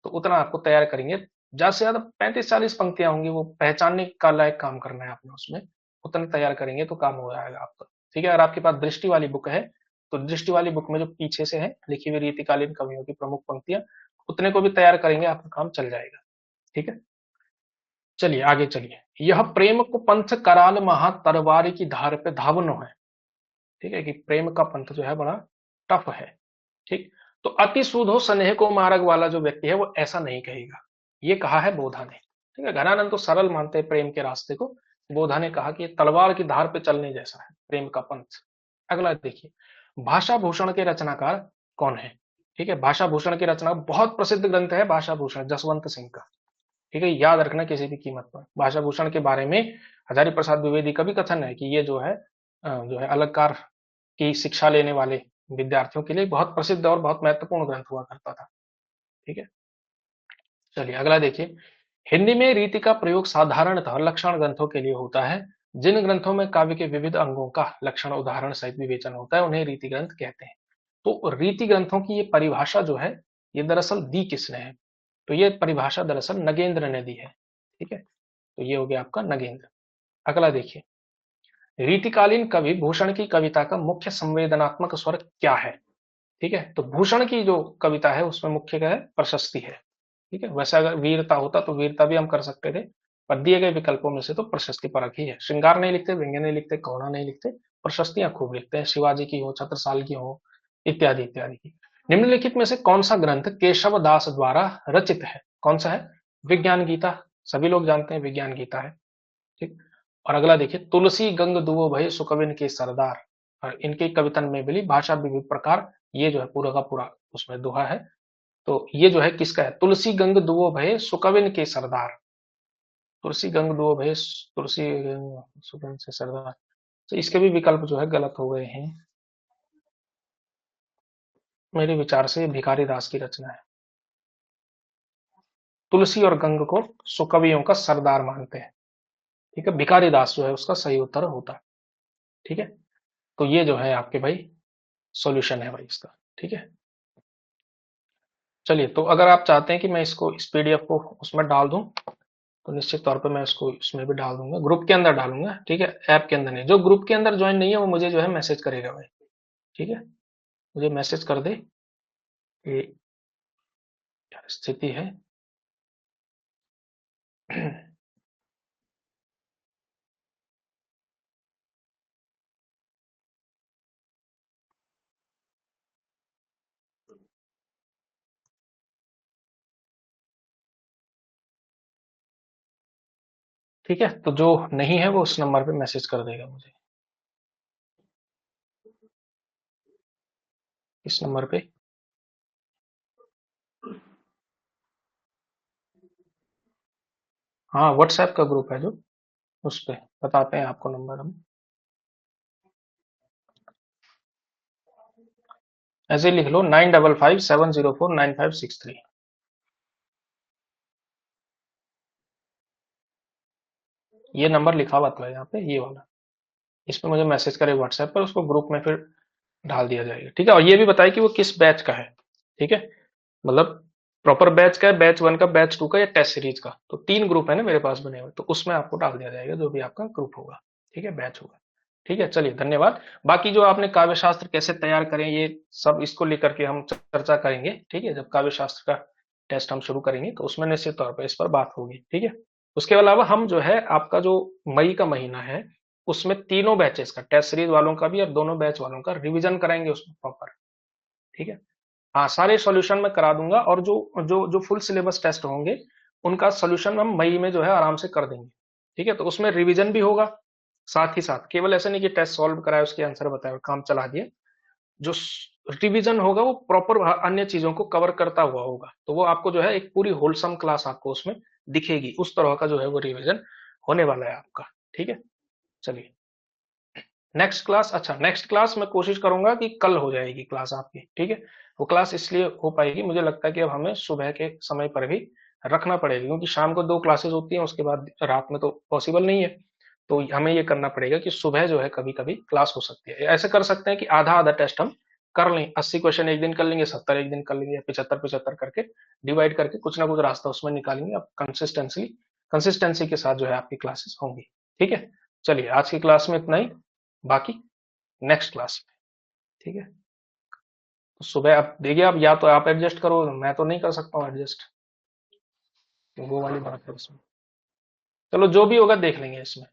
तो उतना आपको तैयार करेंगे, ज्यादा से ज्यादा 35-40 पंक्तियां होंगी, वो पहचानने का लायक काम करना है आपने उसमें, उतना तैयार करेंगे तो काम हो जाएगा आपका। ठीक है। अगर आपके पास दृष्टि वाली बुक है तो दृष्टि वाली बुक में जो पीछे से है लिखी हुई रीतिकालीन कवियों की प्रमुख पंक्तियां, उतने को भी तैयार करेंगे आपका काम चल जाएगा। ठीक है। चलिए आगे चलिए। यह प्रेम को पंथ कराल महा तरवारी की धार पे धावनो है। ठीक है कि प्रेम का पंथ जो है बड़ा टफ है। ठीक। तो अति सूधो स्नेह को मार्ग वाला जो व्यक्ति है वो ऐसा नहीं कहेगा, ये कहा है बोधा ने। ठीक है। घनानंद तो सरल मानते हैं प्रेम के रास्ते को, बोधा ने कहा कि ये तलवार की धार पे चलने जैसा है प्रेम का पंथ। अगला देखिए। भाषा भूषण के रचनाकार कौन है। ठीक है। भाषा भूषण की रचना बहुत प्रसिद्ध ग्रंथ है भाषा भूषण जसवंत सिंह का। ठीक है। याद रखना किसी भी कीमत पर। भाषा भूषण के बारे में हजारी प्रसाद द्विवेदी का भी कथन है कि ये जो है अलंकार की शिक्षा लेने वाले विद्यार्थियों के लिए बहुत प्रसिद्ध और बहुत महत्वपूर्ण ग्रंथ हुआ करता था। ठीक है। चलिए अगला देखिए। हिंदी में रीति का प्रयोग साधारणतः लक्षण ग्रंथों के लिए होता है। जिन ग्रंथों में काव्य के विविध अंगों का लक्षण उदाहरण सहित विवेचन होता है उन्हें रीति ग्रंथ कहते हैं। तो रीति ग्रंथों की ये परिभाषा जो है ये दरअसल दी किसने है, तो ये परिभाषा दरअसल नगेंद्र ने दी है। ठीक है। तो ये हो गया आपका नगेंद्र। अगला देखिए। रीतिकालीन कवि भूषण की कविता का मुख्य संवेदनात्मक स्वर क्या है। ठीक है। तो भूषण की जो कविता है उसमें मुख्य क्या है, प्रशस्ति है। ठीक है। वैसे अगर वीरता होता तो वीरता भी हम कर सकते थे, पर दिए गए विकल्पों में से तो प्रशस्ति परक ही है। श्रृंगार नहीं लिखते, व्यंग्य नहीं लिखते, करुणा नहीं लिखते, प्रशस्तियां खूब लिखते हैं, शिवाजी की हो, छत्रसाल की हो, इत्यादि इत्यादि की। निम्नलिखित में से कौन सा ग्रंथ केशव दास द्वारा रचित है, कौन सा है, विज्ञान गीता। सभी लोग जानते हैं विज्ञान गीता है। ठीक। और अगला देखिए। तुलसी गंग दुओ भय सुकविन के सरदार, और इनके कवितन में मिली भाषा विविध प्रकार, ये जो है पूरा का पूरा उसमें दोहा है। तो ये जो है किसका है, तुलसी गंग दुओ भय सुकविन के सरदार। तुलसी गंग दुओ भय, तुलसी सुकविन से सरदार। तो इसके भी विकल्प जो है गलत हो गए हैं मेरे विचार से। भिखारी दास की रचना है। तुलसी और गंग को सुकवियों का सरदार मानते हैं। ठीक है। भिखारी दास जो है उसका सही उत्तर होता है। ठीक है। तो ये जो है आपके भाई सॉल्यूशन है भाई इसका। ठीक है। चलिए, तो अगर आप चाहते हैं कि मैं इसको इस पीडीएफ को उसमें डाल दूं, तो निश्चित तौर पे मैं इसको इसमें भी डाल दूंगा, ग्रुप के अंदर डालूंगा, ठीक है, ऐप के अंदर नहीं। जो ग्रुप के अंदर ज्वाइन नहीं है वो मुझे जो है मैसेज करेगा भाई, ठीक है, मुझे मैसेज कर दे कि क्या स्थिति है। ठीक है, तो जो नहीं है वो उस नंबर पे मैसेज कर देगा मुझे, इस नंबर पे। हाँ, व्हाट्सएप का ग्रुप है जो, उस पे बताते हैं आपको नंबर हम। ऐसे ही लिख लो, 9557049563। ये नंबर लिखा हुआ था यहाँ पे, ये वाला। इस पे मुझे मैसेज करे व्हाट्सएप पर, उसको ग्रुप में फिर डाल दिया जाएगा, ठीक है। और ये भी बताए कि वो किस बैच का है, ठीक है, मतलब प्रॉपर बैच का है, बैच 1 का, बैच 2 का, या टेस्ट सीरीज का। तो 3 ग्रुप है ना मेरे पास बने हुए, तो उसमें आपको डाल दिया जाएगा जो भी आपका ग्रुप होगा, ठीक है, बैच होगा। ठीक है, चलिए, धन्यवाद। बाकी जो आपने काव्य शास्त्र कैसे तैयार करें, ये सब इसको लेकर के हम चर्चा करेंगे, ठीक है, जब काव्य शास्त्र का टेस्ट हम शुरू करेंगे तो उसमें निश्चित तौर पर इस पर बात होगी, ठीक है। उसके अलावा हम जो है आपका जो मई का महीना है, उसमें तीनों बैचेस का, टेस्ट सीरीज वालों का भी और दोनों बैच वालों का रिवीजन कराएंगे उसमें प्रॉपर, ठीक है। हाँ, सारे सॉल्यूशन मैं करा दूंगा, और जो जो जो फुल सिलेबस टेस्ट होंगे उनका सॉल्यूशन हम मई में जो है आराम से कर देंगे, ठीक है। तो उसमें रिवीजन भी होगा, साथ ही साथ केवल ऐसा नहीं कि टेस्ट सॉल्व कराया उसके आंसर बताया और काम चला दिए। जो रिवीजन होगा वो प्रॉपर अन्य चीजों को कवर करता हुआ होगा, तो वो आपको जो है एक पूरी होलसम क्लास आपको उसमें दिखेगी, उस तरह का जो है वो रिवीजन होने वाला है आपका, ठीक है। चलिए, नेक्स्ट क्लास, अच्छा, नेक्स्ट क्लास मैं कोशिश करूंगा कि कल हो जाएगी क्लास आपकी, ठीक है। वो क्लास इसलिए हो पाएगी, मुझे लगता है कि अब हमें सुबह के समय पर भी रखना पड़ेगा, क्योंकि शाम को 2 क्लासेस होती हैं, उसके बाद रात में तो पॉसिबल नहीं है। तो हमें ये करना पड़ेगा कि सुबह जो है कभी कभी क्लास हो सकती है। ऐसे कर सकते हैं कि आधा आधा टेस्ट हम कर लें, 80 क्वेश्चन एक दिन कर लेंगे, 70 एक दिन कर लेंगे, या 75 75 करके डिवाइड करके कुछ ना कुछ रास्ता उसमें निकालेंगे। अब कंसिस्टेंसी के साथ जो है आपकी क्लासेस होंगी, ठीक है। चलिए, आज की क्लास में इतना ही, बाकी नेक्स्ट क्लास में, ठीक है। तो सुबह आप देखिए, आप या तो आप एडजस्ट करो, मैं तो नहीं कर सकता हूँ एडजस्ट, वो वाली बात है इसमें। चलो, जो भी होगा देख लेंगे इसमें।